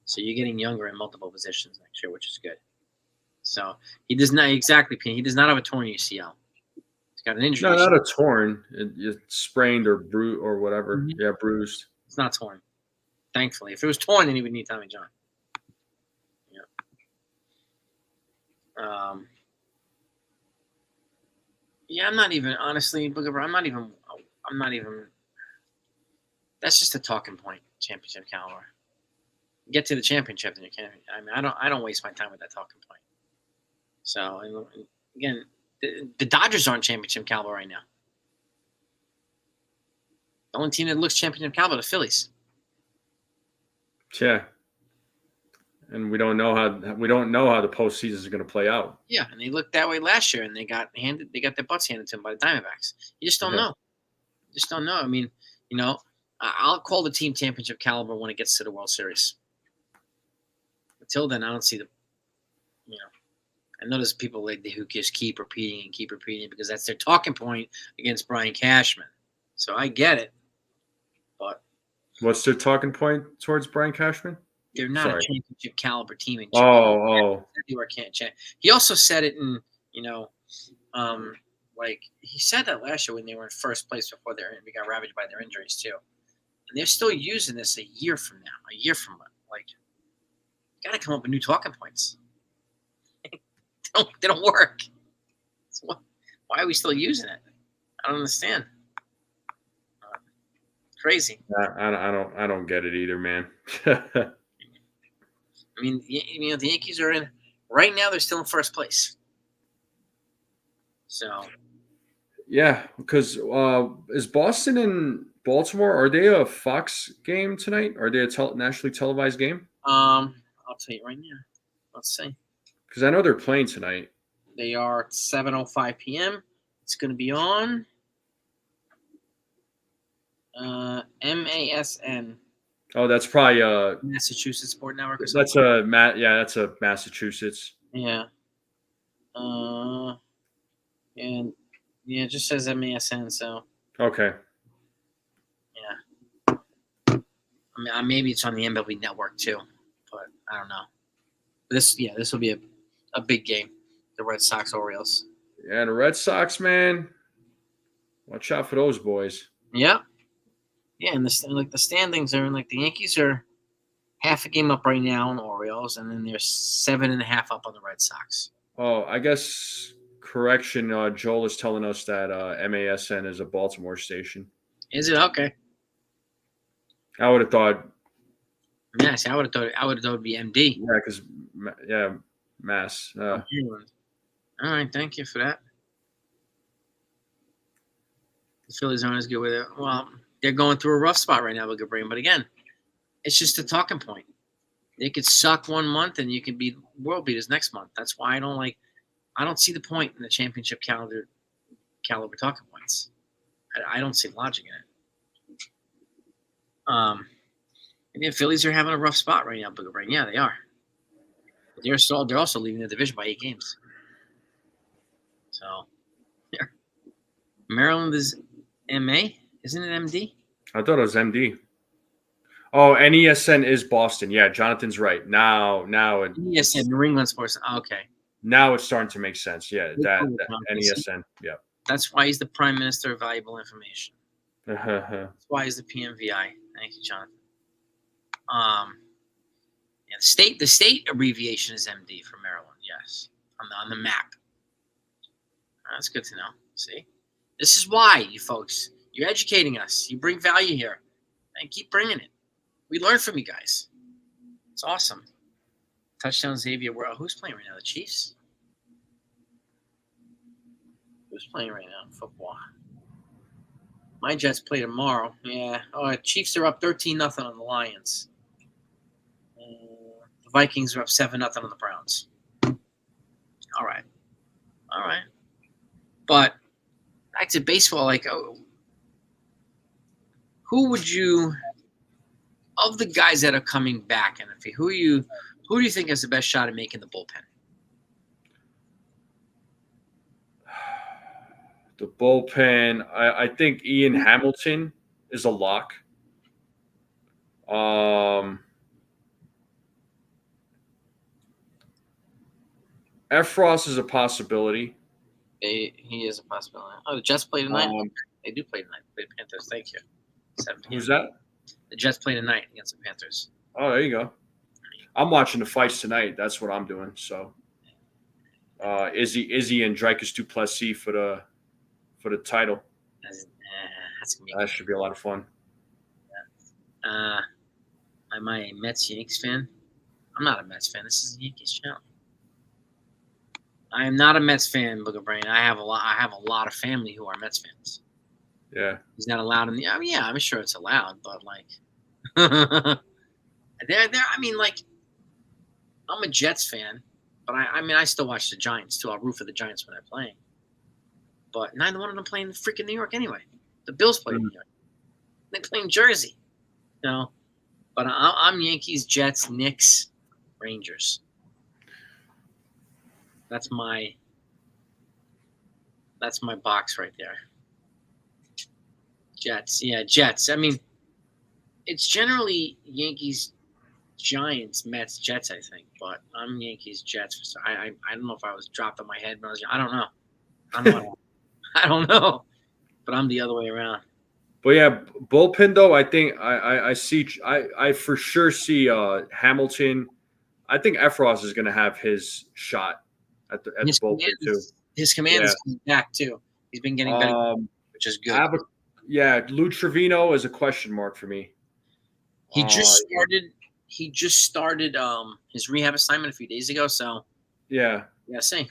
So you're getting younger in multiple positions next year, which is good. So he does not have a torn UCL. He's got an injury. No, not a torn. It's sprained or bruised or whatever. Mm-hmm. Yeah, bruised. It's not torn. Thankfully, if it was torn, then he would need Tommy John. Yeah. I'm not even honestly. I'm not even. That's just a talking point. Championship caliber. Get to the championship, then you can. I mean, I don't waste my time with that talking point. So again, the Dodgers aren't championship caliber right now. The only team that looks championship caliber is the Phillies. Yeah. And we don't know how the postseason is going to play out. Yeah, and they looked that way last year, and they got their butts handed to them by the Diamondbacks. You just don't know. Just don't know. I mean, I'll call the team championship caliber when it gets to the World Series. Until then, I don't see I know there's people who just keep repeating because that's their talking point against Brian Cashman. So I get it, but what's their talking point towards Brian Cashman? They're not a championship caliber team. He also said it in he said that last year when they were in first place before we got ravaged by their injuries too, and they're still using this a year from now. Got to come up with new talking points. They don't work. So why are we still using it? I don't understand. Crazy. I don't get it either, man. I mean, the Yankees are in right now. They're still in first place. So. Yeah, because is Boston and Baltimore, are they a Fox game tonight? Are they a nationally televised game? I'll tell you right now. Let's see. Because I know they're playing tonight. They are at 7:05 p.m. It's going to be on MASN. Oh, that's probably Massachusetts Sport Network. That's a Massachusetts. Yeah. And it just says MASN. So. Okay. Yeah. I mean, maybe it's on the MLB Network too, but I don't know. This will be a big game. The Red Sox Orioles. Yeah, the Red Sox, man. Watch out for those boys. Yeah. Yeah, and the standings are the Yankees are half a game up right now on the Orioles, and then they're 7.5 up on the Red Sox. Oh, I guess correction. Joel is telling us that MASN is a Baltimore station. Is it okay? I would have thought. Yes, I would have thought it would be MD. Yeah, because Mass. All right, thank you for that. The Phillies aren't as good with it. Well, they're going through a rough spot right now with good brain, but again, it's just a talking point. They could suck one month and you can be world beaters next month. That's why I don't see the point in the championship caliber talking points. I don't see logic in it. And the Phillies are having a rough spot right now, Booger Brain. Yeah, they are. But they're also leading the division by 8 games. So, yeah. Maryland is MA, isn't it MD? I thought it was MD. Oh, NESN is Boston. Yeah, Jonathan's right. Now it. NESN, New England Sports. Okay. Now it's starting to make sense. Yeah, that NESN. Yeah. That's why he's the Prime Minister of Valuable Information. That's why he's the PMVI. Thank you, Jonathan. The state abbreviation is MD for Maryland. Yes, on the map. That's good to know. See, this is why you folks, you're educating us. You bring value here, and keep bringing it. We learn from you guys. It's awesome. Touchdown Xavier. Who's playing right now? The Chiefs. Who's playing right now? Football. My Jets play tomorrow. Yeah. Oh, Chiefs are up 13-0 on the Lions. The Vikings are up 7-0 on the Browns. All right. But back to baseball, who would you, of the guys that are coming back, and who do you think has the best shot at making the bullpen? The bullpen, I think Ian Hamilton is a lock. Efros is a possibility. He is a possibility. Oh, the Jets play tonight? They do play tonight. They play Panthers. Thank you. 7 p.m. Who's that? The Jets play tonight against the Panthers. Oh, there you go. I'm watching the fights tonight. That's what I'm doing. So, Izzy and Dricus Duplessis for the title. That should be a lot of fun. Am I a Mets Yankees fan? I'm not a Mets fan. This is a Yankees channel. I am not a Mets fan, Booger Brain. I have a lot of family who are Mets fans. Yeah. He's not allowed in the. I mean, yeah, I'm sure it's allowed, but they're. I mean, I'm a Jets fan, but I mean, I still watch the Giants too. I'll root for the Giants when they're playing. But neither one of them play in freaking New York anyway. The Bills play in New York. They play in Jersey. You know, but I'm Yankees, Jets, Knicks, Rangers. That's my box right there. Jets. Yeah, Jets. I mean, it's generally Yankees, Giants, Mets, Jets, I think. But I'm Yankees, Jets. I don't know if I was dropped on my head when I was young. I don't know. I don't know. But I'm the other way around. But yeah, bullpen though, I think I for sure see Hamilton. I think Efros is going to have his shot at the bullpen too. His command is coming back too. He's been getting better, which is good. Lou Trevino is a question mark for me. He just started his rehab assignment a few days ago. So yeah, see,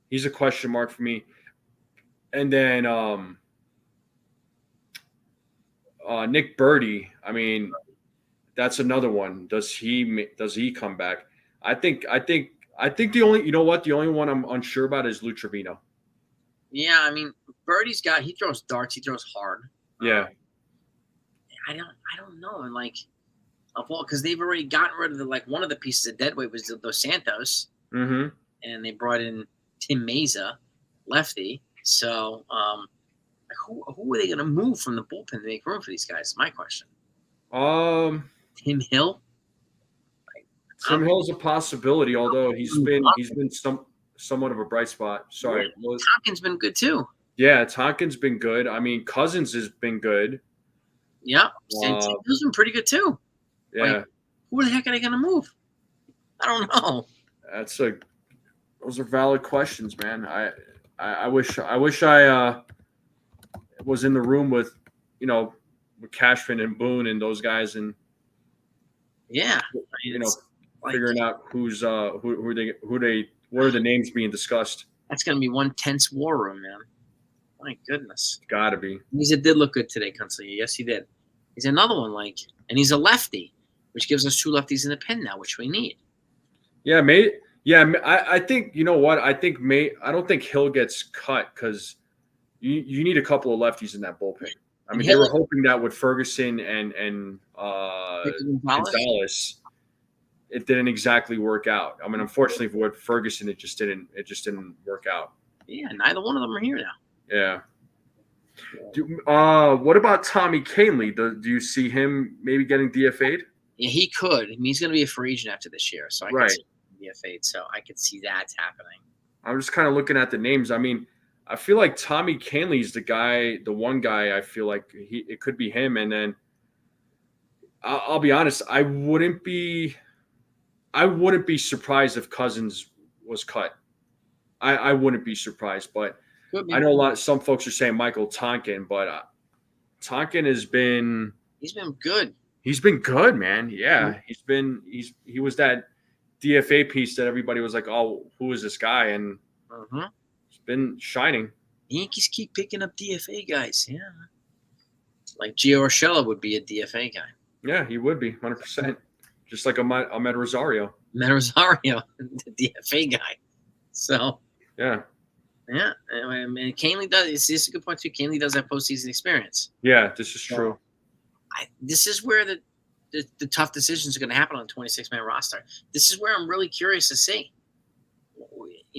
he's a question mark for me. And then Nick Birdie, I mean, that's another one. Does he come back? I think the only one I'm unsure about is Lou Trevino. Yeah, I mean, Birdie's he throws darts, he throws hard. Yeah. I don't know, and because they've already gotten rid of one of the pieces of deadweight was Dos Santos, and they brought in Tim Meza, lefty. So, who are they going to move from the bullpen to make room for these guys? My question. Tim Hill. Tim Hill's a possibility, although he's been somewhat of a bright spot. Sorry, Tompkins been good too. Yeah, Tompkins been good. I mean, Cousins has been good. Yeah, Hill's been pretty good too. Yeah. Who the heck are they going to move? I don't know. Those are valid questions, man. I wish I was in the room with Cashman and Boone and those guys, and figuring out what are the names being discussed. That's going to be one tense war room, man. My goodness, gotta be. Meza did look good today, Kunstler. Yes, he did. He's another one and he's a lefty, which gives us two lefties in the pen now, which we need. Yeah, I think, you know what? I don't think Hill gets cut because you need a couple of lefties in that bullpen. I mean, they were hoping that with Ferguson and Gonzalez, it didn't exactly work out. I mean, unfortunately for Ferguson, it just didn't work out. Yeah, neither one of them are here now. Yeah. What about Tommy Kahnle? Do you see him maybe getting DFA'd? Yeah, he could. I mean, he's going to be a free agent after this year, so I could see him DFA'd. So I could see that happening. I'm just kind of looking at the names. I mean, I feel like Tommy Kahnle is the one guy I feel like it could be him. And then I'll be honest, I wouldn't be surprised if Cousins was cut. I wouldn't be surprised, but I know some folks are saying Michael Tonkin, but Tonkin he's been good. He's been good, man. Yeah, he was that DFA piece that everybody was like, oh, who is this guy? And he's been shining. Yankees keep picking up DFA guys. Yeah, like Gio Urshela would be a DFA guy. Yeah, he would be 100%. Just like Ahmed Rosario. Ahmed Rosario, the DFA guy. So yeah. Yeah, I mean, Kahnle does. This is a good point too. Kahnle does have postseason experience. Yeah, this is true. This is where the tough decisions are going to happen on a 26-man roster. This is where I'm really curious to see.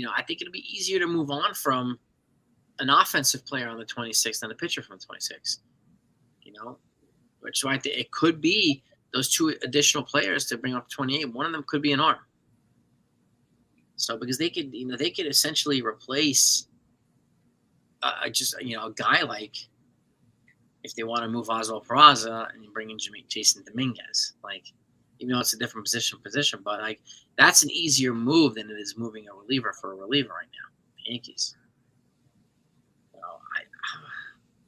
I think it'll be easier to move on from an offensive player on the 26th than a pitcher from the 26th. Which I think it could be those two additional players to bring up 28. One of them could be an arm. So because they could essentially replace a guy like if they want to move Oswald Peraza and you bring in Jason Dominguez, even though it's a different position, but that's an easier move than it is moving a reliever for a reliever right now. The Yankees.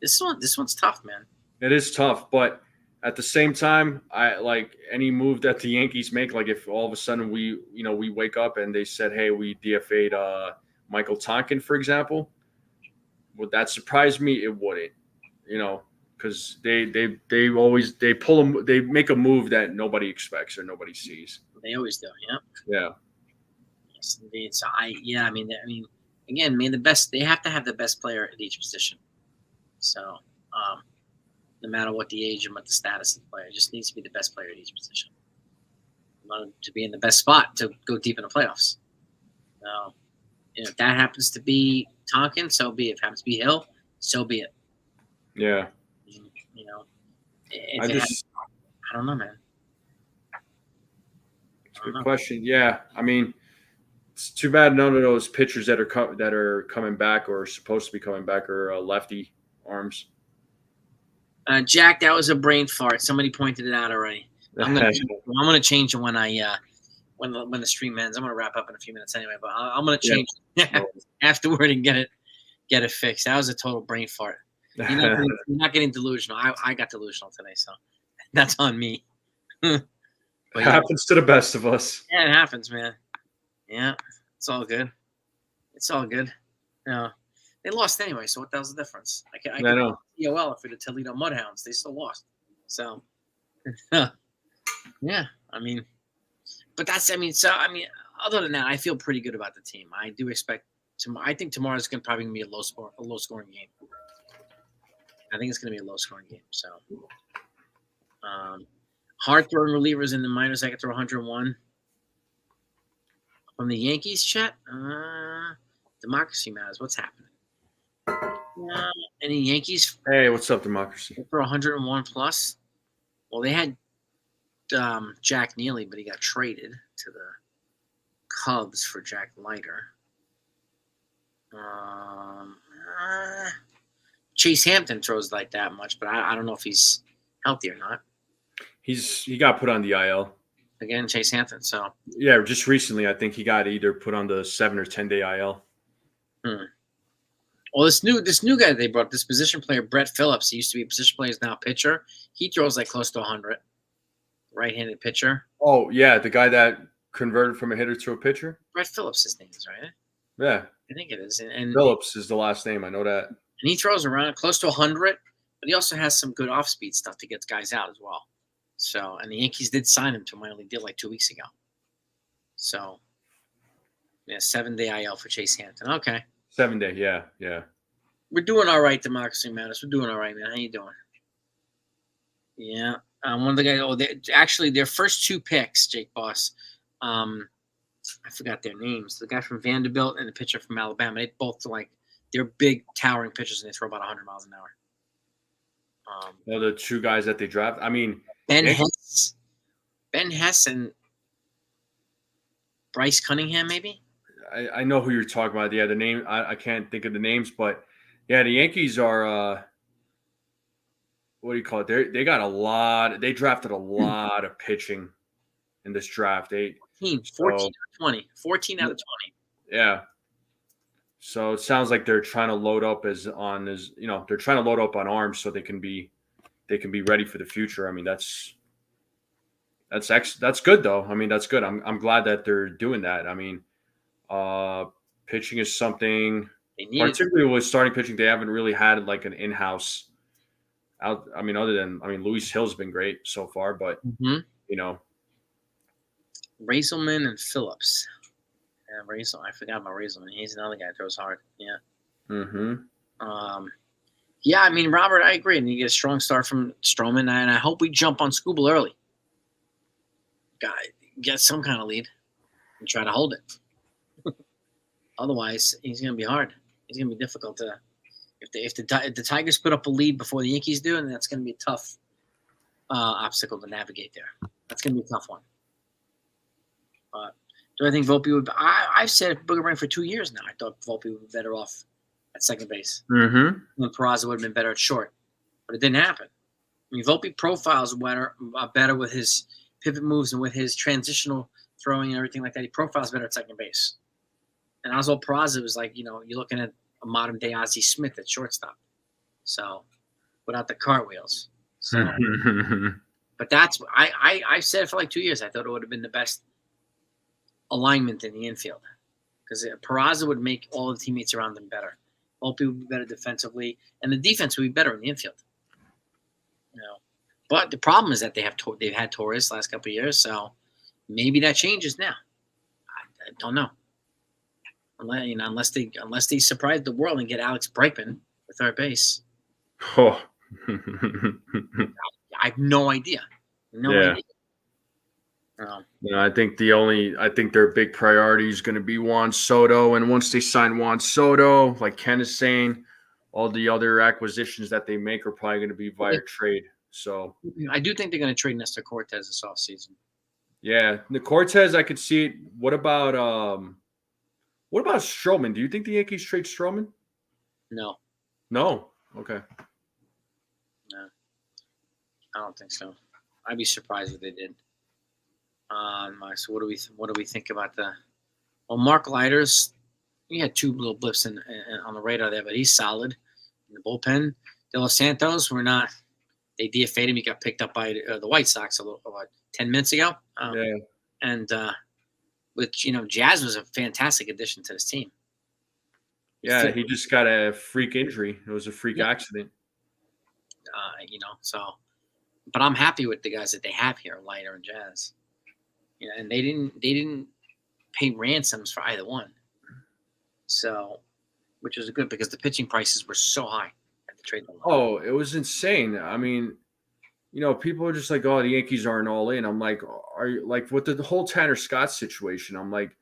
This one's tough, man. It is tough, but at the same time, I like any move that the Yankees make. Like if all of a sudden we wake up and they said, "Hey, we DFA'd Michael Tonkin," for example, would that surprise me? It wouldn't, because they make a move that nobody expects or nobody sees. They always do. Yeah. Yeah. Yes, indeed. So again, the best. They have to have the best player at each position. So, no matter what the age and what the status of the player, it just needs to be the best player at each position. To be in the best spot to go deep in the playoffs. So, if that happens to be Tonkin, so be it. If it happens to be Hill, so be it. Yeah. I don't know, man. It's a good question. Yeah, it's too bad none of those pitchers that are coming back or supposed to be coming back are lefty arms. Jack, that was a brain fart. Somebody pointed it out already. I'm gonna change it when the stream ends. I'm gonna wrap up in a few minutes anyway, but I'm gonna change it afterward and get it fixed. That was a total brain fart. You're not getting delusional. I got delusional today, so that's on me. It happens to the best of us. Yeah, it happens, man. Yeah, it's all good. It's all good. They lost anyway, so what the hell's the difference? I know. EOL for the Toledo Mudhounds, they still lost. So, yeah, but other than that, I feel pretty good about the team. I do expect I think tomorrow's probably gonna be a low scoring game. I think it's gonna be a low scoring game. So, hard throwing relievers in the minors. I could throw 101 from the Yankees. Chat. Democracy Matters. What's happening? Any Yankees? Hey, what's up, Democracy? For 101 plus. Well, they had Jack Neely, but he got traded to the Cubs for Jack Leiter. Chase Hampton throws like that much, but I don't know if he's healthy or not. He got put on the IL. Again, Chase Hampton. So yeah, just recently I think he got either put on the 7 or 10-day IL. Well, this new guy they brought, this position player, Brett Phillips, he used to be a position player, is now a pitcher. He throws like close to 100. Right-handed pitcher. Oh, yeah, the guy that converted from a hitter to a pitcher? Brett Phillips, his name is, right? Yeah. I think it is. And Phillips is the last name. I know that. And he throws around close to 100, but he also has some good off-speed stuff to get guys out as well. So, and the Yankees did sign him to a minor league deal like 2 weeks ago. So, yeah, 7-day IL for Chase Hampton. Okay. 7-day, yeah. We're doing all right, Democracy Matters. We're doing all right, man. How you doing? Yeah. One of the guys, their first 2 picks, Jake Boss, I forgot their names. The guy from Vanderbilt and the pitcher from Alabama, they both they're big, towering pitchers, and they throw about 100 miles an hour. The 2 guys that they draft. Ben Hess and Bryce Cunningham, maybe? I know who you're talking about. Yeah, the name I can't think of the names, but yeah, the Yankees are what do you call it? They got a lot. They drafted a lot of pitching in this draft. 14 out of 20. 14 out of 20. Yeah. So it sounds like they're trying to load up they're trying to load up on arms so they can be ready for the future. That's good though. That's good. I'm glad that they're doing that. Pitching is something, particularly with starting pitching, they haven't really had like an in-house out. Other than Luis Hill's been great so far, but Raiselman and Phillips. Yeah, I forgot about Raiselman. He's another guy that throws hard. Yeah. Robert, I agree. And you get a strong start from Stroman, and I hope we jump on Skubal early. Get some kind of lead and try to hold it. Otherwise, he's going to be hard. He's going to be difficult to. If the Tigers put up a lead before the Yankees do, and that's going to be a tough obstacle to navigate there. That's going to be a tough one. But do I think Volpe would? I've said Booger Brain for 2 years now. I thought Volpe would be better off at second base. Mm-hmm. And Peraza would have been better at short, but it didn't happen. Volpe profiles better with his pivot moves and with his transitional throwing and everything like that. He profiles better at second base. And Oswald Peraza was you're looking at a modern day Ozzie Smith at shortstop. So, without the cartwheels. So, but that's I've said it for 2 years. I thought it would have been the best alignment in the infield because Peraza would make all the teammates around them better. Volpe would be better defensively, and the defense would be better in the infield. But the problem is that they've had Torres last couple of years, so Maybe that changes now. I don't know. Unless they surprise the world and get Alex Bregman for third base. Oh. I have no idea. No idea. I think their big priority is going to be Juan Soto, and once they sign Juan Soto, like Ken is saying, all the other acquisitions that they make are probably going to be via trade. So I do think they're going to trade Nestor Cortez this offseason. Yeah, the Cortez, I could see it. What about Stroman? Do you think the Yankees trade Stroman? No. Okay. No, I don't think so. I'd be surprised if they did. So what do we think about the? Well, Mark Leiters, he had two little blips on the radar there, but he's solid in the bullpen. De Los Santos, they DFA'd him. He got picked up by the White Sox about 10 minutes ago. And Jazz was a fantastic addition to this team. Yeah, he just got a freak injury. It was a freak accident. But I'm happy with the guys that they have here, Leiter and Jazz. And they didn't pay ransoms for either one. So, which was good because the pitching prices were so high at the trade deadline. Oh, it was insane. I mean, people are just like, oh, the Yankees aren't all in. I'm like, are you like with the whole Tanner Scott situation? I'm like,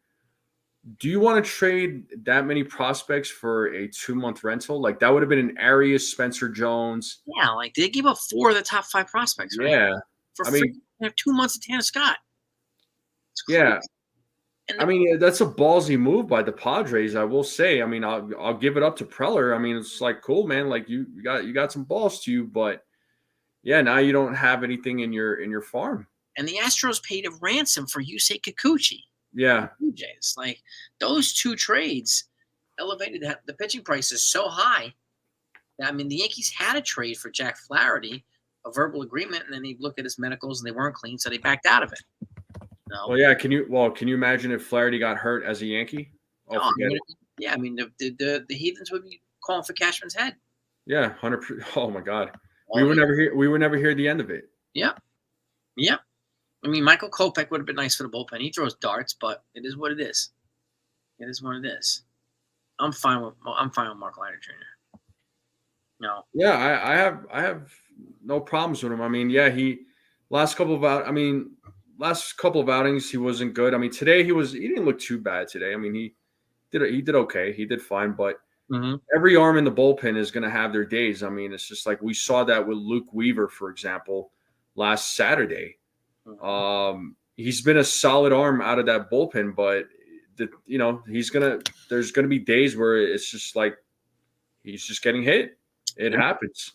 do you want to trade that many prospects for a 2-month rental? Like that would have been an Arias, Spencer Jones. Yeah, like they gave up 4 of the top 5 prospects, right? Yeah. For free, they have 2 months of Tanner Scott. Yeah. That's a ballsy move by the Padres, I will say. I mean, I'll give it up to Preller. I mean, it's like cool, man. Like you got some balls to you, but yeah, now you don't have anything in your farm. And the Astros paid a ransom for Yusei Kikuchi. Yeah. Jays. Like those 2 trades elevated the pitching prices so high that the Yankees had a trade for Jack Flaherty, a verbal agreement, and then he looked at his medicals and they weren't clean, so they backed out of it. No. Well, yeah. Can you imagine if Flaherty got hurt as a Yankee? The Heathens would be calling for Cashman's head. Yeah, 100%. Oh my God, we would never hear the end of it. Yeah. Michael Kopech would have been nice for the bullpen. He throws darts, but it is what it is. It is what it is. I'm fine with Mark Leiter Jr. No. Yeah, I have no problems with him. I mean, yeah, last couple of outings he wasn't good. Today he didn't look too bad today. He did okay. He did fine, but every arm in the bullpen is going to have their days. It's just like we saw that with Luke Weaver, for example, last Saturday. He's been a solid arm out of that bullpen, but there's gonna be days where it's just like he's just getting hit. It happens.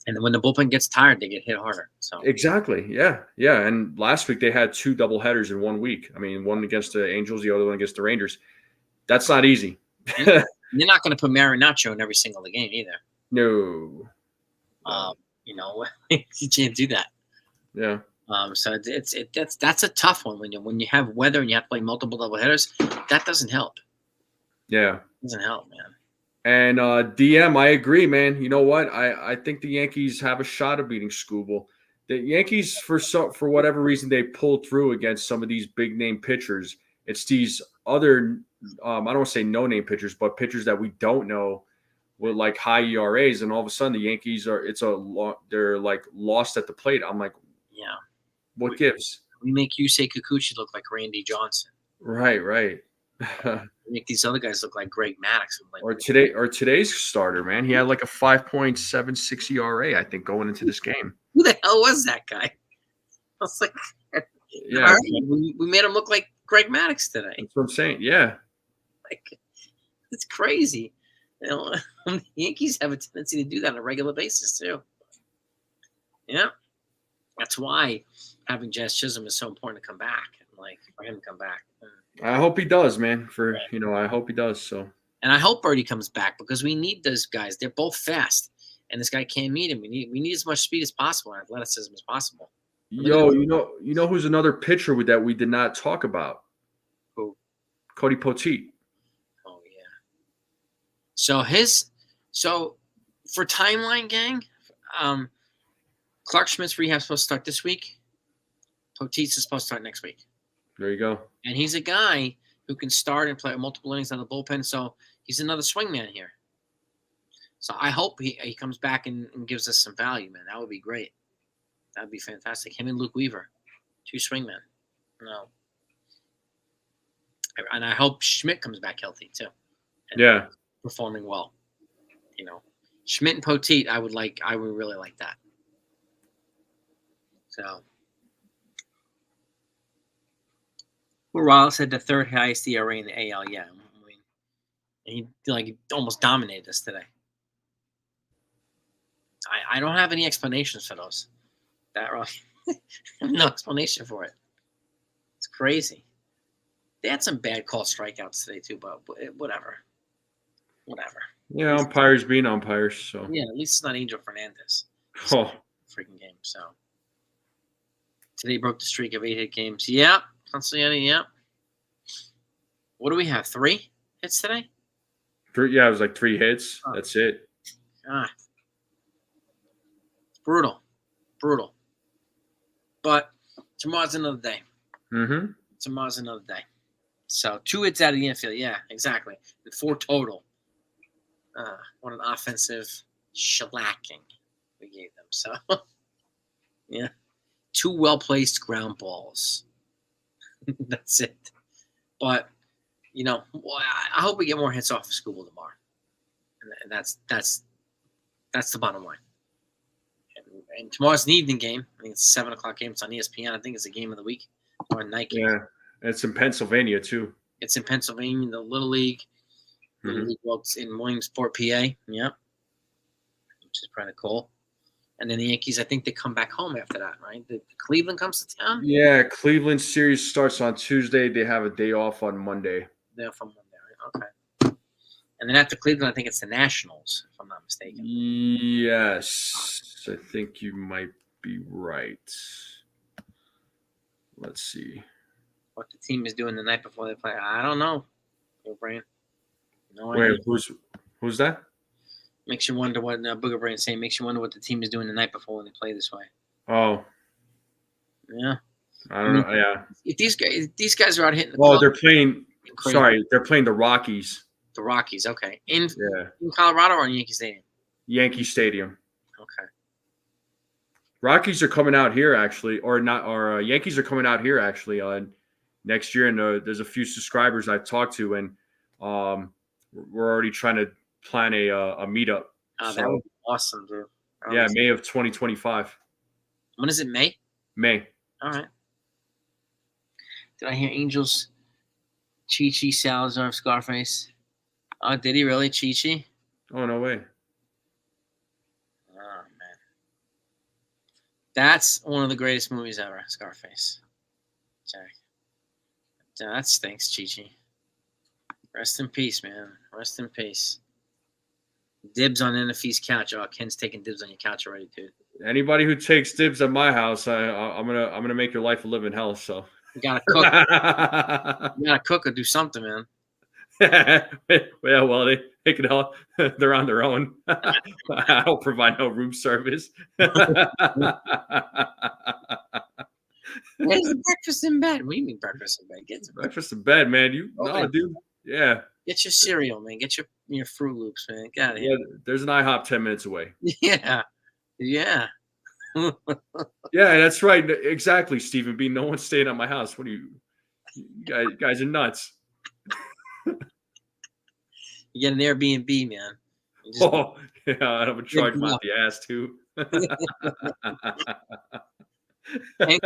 And when the bullpen gets tired, they get hit harder. So exactly, yeah. And last week they had 2 doubleheaders in 1 week. One against the Angels, the other one against the Rangers. That's not easy. They're not going to put Marinaccio in every single game either. No. You can't do that. Yeah. So that's a tough one when you have weather and you have to play multiple doubleheaders. That doesn't help. Yeah, it doesn't help, man. And DM, I agree, man. You know what? I think the Yankees have a shot of beating Skubal. The Yankees, for whatever reason, they pulled through against some of these big name pitchers. It's these other, I don't want to say no name pitchers, but pitchers that we don't know with like high ERAs, and all of a sudden the Yankees they're like lost at the plate. I'm like, yeah. What gives? We make Yusei Kikuchi look like Randy Johnson. Right. We make these other guys look like Greg Maddux. Or today's starter, man. He had like a 5.76 ERA, I think, going into this game. Who the hell was that guy? I was like, yeah, we made him look like Greg Maddux today. That's what I'm saying. Yeah. Like, it's crazy. The Yankees have a tendency to do that on a regular basis, too. Yeah. That's why having Jazz Chisholm is so important to come back. For him to come back. I hope he does, man. I hope he does. So. And I hope Birdie comes back because we need those guys. They're both fast, and this guy can't meet him. We need as much speed as possible and athleticism as possible. Yo, you know who's another pitcher that we did not talk about? Who? Cody Poteet. Oh yeah. So for Timeline Gang, Clark Schmidt's rehab is supposed to start this week. Poteet's is supposed to start next week. There you go. And he's a guy who can start and play multiple innings on the bullpen. So he's another swingman here. So I hope he comes back and gives us some value, man. That would be great. That would be fantastic. Him and Luke Weaver, 2 swingmen. No. And I hope Schmidt comes back healthy too. And performing well. Schmidt and Poteet, I would really like that. So Morales had the 3rd highest ERA in the AL. Yeah, I mean, he almost dominated us today. I don't have any explanations for those. That wrong. No explanation for it. It's crazy. They had some bad call strikeouts today too, but whatever. Yeah, umpires being umpires. So yeah, at least it's not Angel Fernandez. Freaking game. So today broke the streak of 8 hit games. Yeah, Consigliere. Yeah. What do we have? 3 hits today? 3. Yeah, it was like 3 hits. Oh. That's it. God. It's brutal. But tomorrow's another day. Mm-hmm. Tomorrow's another day. So 2 hits out of the infield. Yeah, exactly. And 4 total. What an offensive shellacking we gave them. So, yeah. 2 well-placed ground balls. That's it. But, I hope we get more hits off of Scooble tomorrow. And that's the bottom line. And tomorrow's an evening game. I think it's a 7 o'clock game. It's on ESPN. I think it's a game of the week or a night game. Yeah, and it's in Pennsylvania, too. It's in Pennsylvania, the Little League. Little League works in Williamsport, PA. Yep. Which is kind of cool. And then the Yankees, I think they come back home after that, right? The Cleveland comes to town? Yeah, Cleveland series starts on Tuesday. They have a day off on Monday. Day off on Monday, right? Okay. And then after Cleveland, I think it's the Nationals, if I'm not mistaken. Yes. I think you might be right. Let's see. What the team is doing the night before they play, I don't know. Booger Brain. No idea. Wait, who's that? Makes you wonder what Booger Brain's saying. Makes you wonder what the team is doing the night before when they play this way. Oh. Yeah. I don't know. Yeah. If these guys are out hitting the ball, they're playing – sorry, they're playing the Rockies. The Rockies, okay. In Colorado or in Yankee Stadium? Yankee Stadium. Okay. Rockies are coming out here actually, or Yankees are coming out here actually next year, and there's a few subscribers I've talked to, and we're already trying to plan a meetup. Oh, that would be awesome, dude. Yeah, May of 2025. When is it, May? May. All right. Did I hear Angels, Chi-Chi, Salazar, Scarface? Oh, did he really, Chi-Chi? Oh, no way. Oh, man. That's one of the greatest movies ever, Scarface. Jack. That stinks, Chi-Chi. Rest in peace, man. Rest in peace. Dibs on NFE's couch. Oh, Ken's taking dibs on your couch already, dude. Anybody who takes dibs at my house, I'm gonna make your life a living hell. So you gotta cook. You gotta cook or do something, man. Well, they can help. They're on their own. I don't provide no room service. Where's the breakfast in bed? What do you mean breakfast in bed? Get some breakfast in bed, man. Dude. Yeah. Get your cereal, man. Get your Fruit Loops, man. Get out of here. Yeah, there's an IHOP 10 minutes away. Yeah. Yeah. Yeah, that's right. Exactly, Stephen B. No one's staying at my house. What are you guys are nuts. You get an Airbnb, man. Yeah, I'm gonna charge him out the ass too. Ken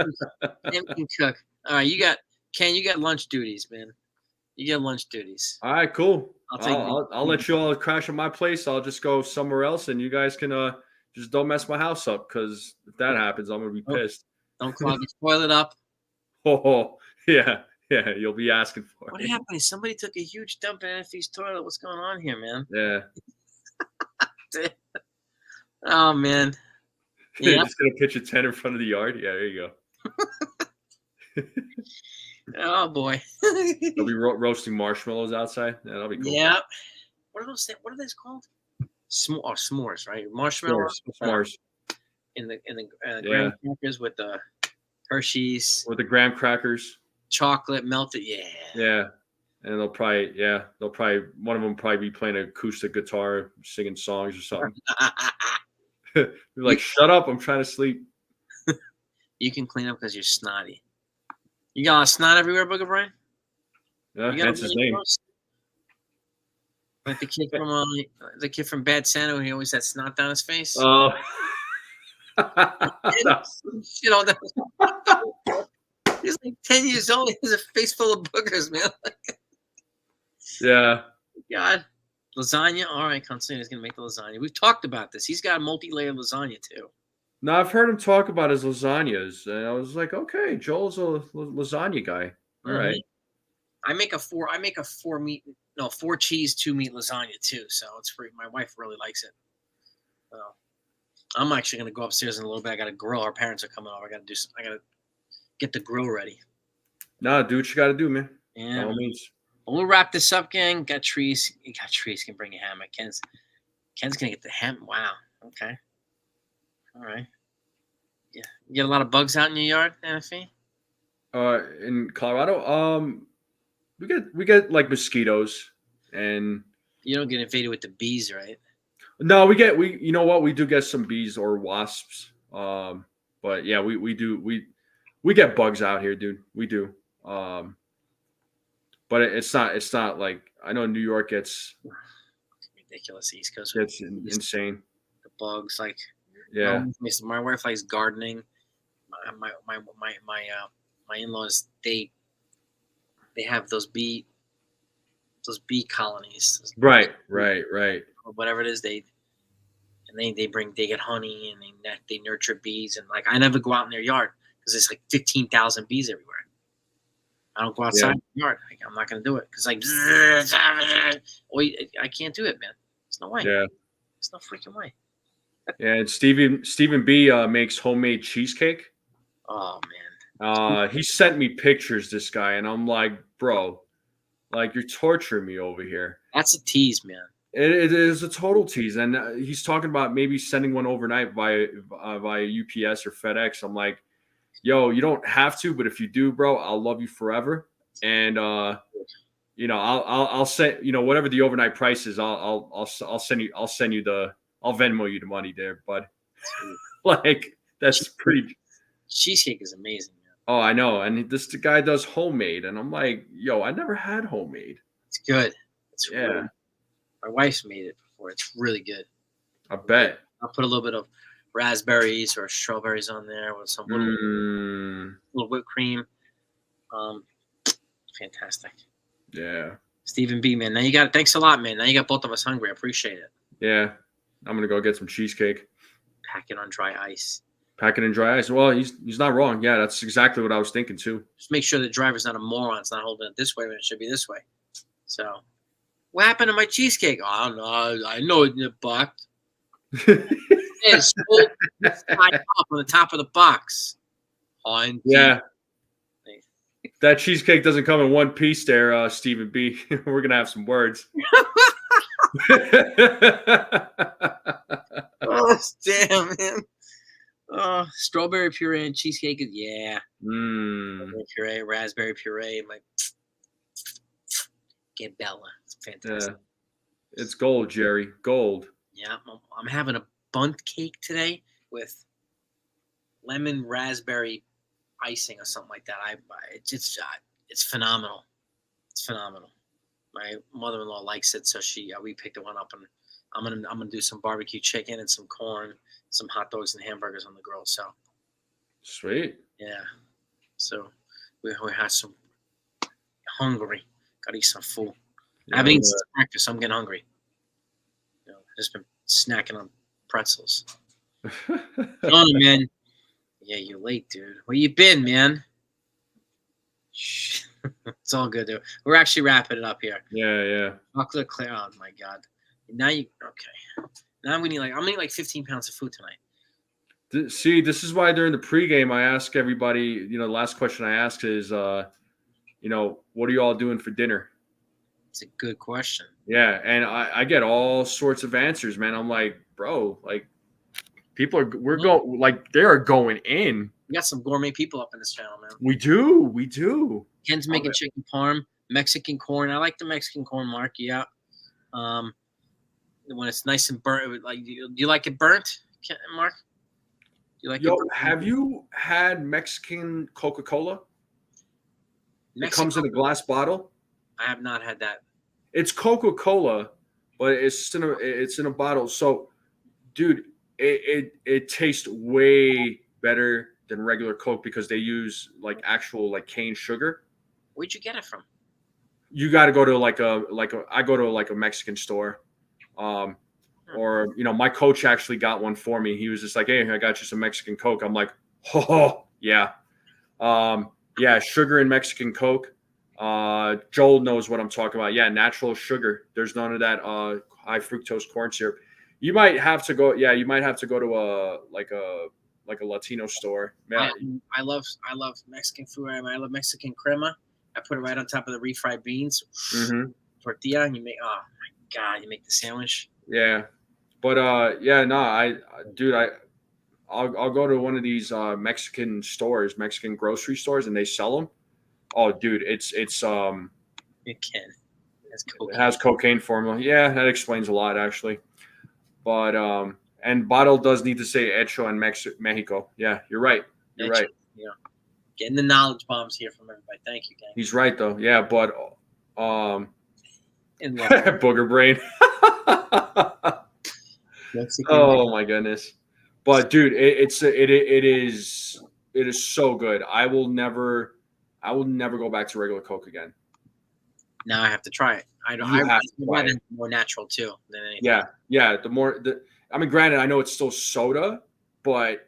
can cook. All right, you got lunch duties, man. You get lunch duties. All right, cool. I'll let you all crash at my place. I'll just go somewhere else, and you guys can just don't mess my house up, because if that happens, I'm gonna be pissed. Don't clog your toilet up. Oh, yeah, you'll be asking for what it. What happened? Somebody took a huge dump in NFE's toilet. What's going on here, man? Yeah. Oh, man. You're just gonna pitch a 10 in front of the yard. Yeah, there you go. Oh boy. They'll be roasting marshmallows outside. Yeah, that'll be cool. Yeah. What are those? What are those called? S'mores, right? Marshmallows. S'mores. In the graham crackers with the Hershey's. Or the graham crackers. chocolate melted. Yeah. Yeah. And they'll probably one of them probably be playing an acoustic guitar, singing songs or something. They're like, shut up, I'm trying to sleep. You can clean up because you're snotty. You got a snot everywhere, Booger Brian? Yeah, that's his name. Like the kid from Bad Santa, he always had snot down his face. Oh. You know, he's like 10 years old. He has a face full of boogers, man. Yeah. God. Lasagna? All right, Constantino's going to make the lasagna. We've talked about this. He's got a multi-layered lasagna, too. No, I've heard him talk about his lasagnas. And I was like, okay, Joel's a lasagna guy. All right. I make a four cheese, 2 meat lasagna, too. So it's free. My wife really likes it. So I'm actually going to go upstairs in a little bit. I got to grill. Our parents are coming over. I got to get the grill ready. No, do what you got to do, man. Yeah. By all means. We'll wrap this up, gang. Got trees. You got trees. Can bring a hammer. Ken's gonna get the hammer. Wow. Okay. All right. Yeah. You get a lot of bugs out in your yard, NFE? In Colorado, we get like mosquitoes, and you don't get invaded with the bees, right? No, we you know what, we do get some bees or wasps. But yeah, we get bugs out here, dude. We do. But it's not like, I know New York gets ridiculous. East Coast gets insane. The bugs, like, yeah. My wife likes gardening. My in-laws, they have those bee colonies. Right. Whatever it is, they get honey and they nurture bees, and like I never go out in their yard because there's like 15,000 bees everywhere. I don't go outside the yard. Like, I'm not going to do it because like I can't do it, man. There's no way. Yeah. There's no freaking way. Yeah, and Stephen B makes homemade cheesecake. Oh man. He sent me pictures, this guy, and I'm like, bro, like, you're torturing me over here. That's a tease, man. It is a total tease, and he's talking about maybe sending one overnight via UPS or FedEx. I'm like, yo, you don't have to, but if you do, bro, I'll love you forever. And you know, I'll send, you know, whatever the overnight price is, I'll send you I'll Venmo you the money there, bud. Like, that's pretty. Cheesecake is amazing, man. Oh, I know, and the guy does homemade, and I'm like, yo, I never had homemade. It's good. It's yeah. Really, my wife's made it before. It's really good. I bet. I'll put a little bit of raspberries or strawberries on there with some little whipped cream. Fantastic. Yeah. Stephen B, man. Now you got it. Thanks a lot, man. Now you got both of us hungry. I appreciate it. Yeah. I'm gonna go get some cheesecake. Pack it on dry ice. Pack it in dry ice. Well, he's not wrong. Yeah, that's exactly what I was thinking too. Just make sure the driver's not a moron. It's not holding it this way when it should be this way. So, what happened to my cheesecake? Oh, I don't know. I know it bucked. It's tied up on the top of the box. Yeah. That cheesecake doesn't come in one piece there, Stephen B. We're going to have some words. Oh, damn, man. Oh, strawberry puree and cheesecake. Yeah. Strawberry puree, raspberry puree. Get Bella. It's fantastic. Yeah. It's gold, Jerry. Gold. Yeah. I'm having a bundt cake today with lemon raspberry icing or something like that. It's phenomenal. It's phenomenal. My mother-in-law likes it, so we picked one up, and I'm gonna do some barbecue chicken and some corn, some hot dogs and hamburgers on the grill. So sweet. Yeah. So we had some hungry. Gotta eat some food. I haven't eaten since breakfast, so I'm getting hungry. Just been snacking on pretzels. Oh man. Yeah, you're late, dude. Where you been, man? It's all good, dude. We're actually wrapping it up here. Yeah. Chocolate clear. Oh my god. Now okay. Now I'm gonna eat like 15 pounds of food tonight. See, this is why during the pregame I ask everybody. The last question I ask is, what are you all doing for dinner? It's a good question. Yeah, and I get all sorts of answers, man. I'm like, bro, like, they are going in. We got some gourmet people up in this channel, man. We do. Ken's making chicken parm, Mexican corn. I like the Mexican corn, Mark. Yeah. When it's nice and burnt, like, do you like it burnt, Mark? Do you like it burnt? Have you had Mexican Coca-Cola? It comes in a glass bottle. I have not had that. It's Coca-Cola, but it's in a bottle. So, dude, it tastes way better than regular Coke because they use like actual like cane sugar. Where'd you get it from? You got to go to I go to like a Mexican store. Or, my coach actually got one for me. He was just like, "Hey, I got you some Mexican Coke." I'm like, "Oh, yeah." Yeah, sugar and Mexican Coke. Joel knows what I'm talking about. Yeah, natural sugar. There's none of that high fructose corn syrup. You might have to go to a Latino store. Man, I love Mexican food. I love Mexican crema. I put it right on top of the refried beans. Mm-hmm. Tortilla, and you make you make the sandwich. Yeah. But I'll go to one of these Mexican stores, Mexican grocery stores, and they sell them. Oh, dude, it can. It has cocaine formula. Yeah, that explains a lot actually. But and bottle does need to say hecho in Mexico. Yeah, you're right. You're right. Yeah. Getting the knowledge bombs here from everybody. Thank you, gang. He's right though. Yeah, but booger brain. Oh my goodness. But dude, it is so good. I will never go back to regular Coke again. Now I have to try it. I want it more natural too than anything. Yeah. Granted, I know it's still soda, but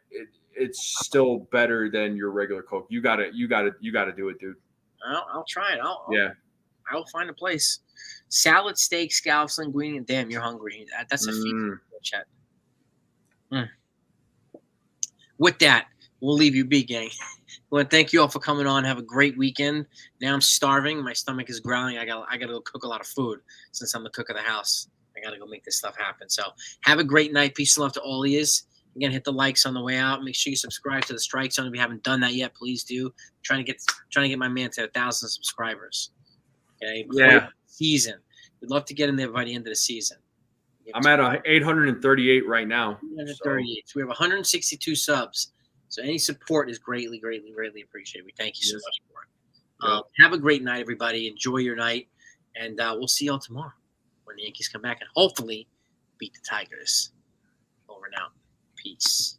it's still better than your regular Coke. You gotta do it, dude. I'll try it. I'll find a place. Salad, steak, scallops, linguine, and damn, you're hungry. That's a feat, chat. With that, we'll leave you be, gang. I want to thank you all for coming on. Have a great weekend. Now I'm starving. My stomach is growling. I gotta go cook a lot of food since I'm the cook of the house. I gotta go make this stuff happen. So have a great night. Peace and love to all of yous. Again, hit the likes on the way out. Make sure you subscribe to the Strike Zone if you haven't done that yet. Please do. Trying to get my man to 1,000 subscribers. Okay. Yeah. Season. We'd love to get in there by the end of the season. I'm at 838 right now. 838. So we have 162 subs. So any support is greatly, greatly, greatly appreciated. We thank you so much for it. Have a great night, everybody. Enjoy your night. And we'll see y'all tomorrow when the Yankees come back and hopefully beat the Tigers. Over and out. Peace.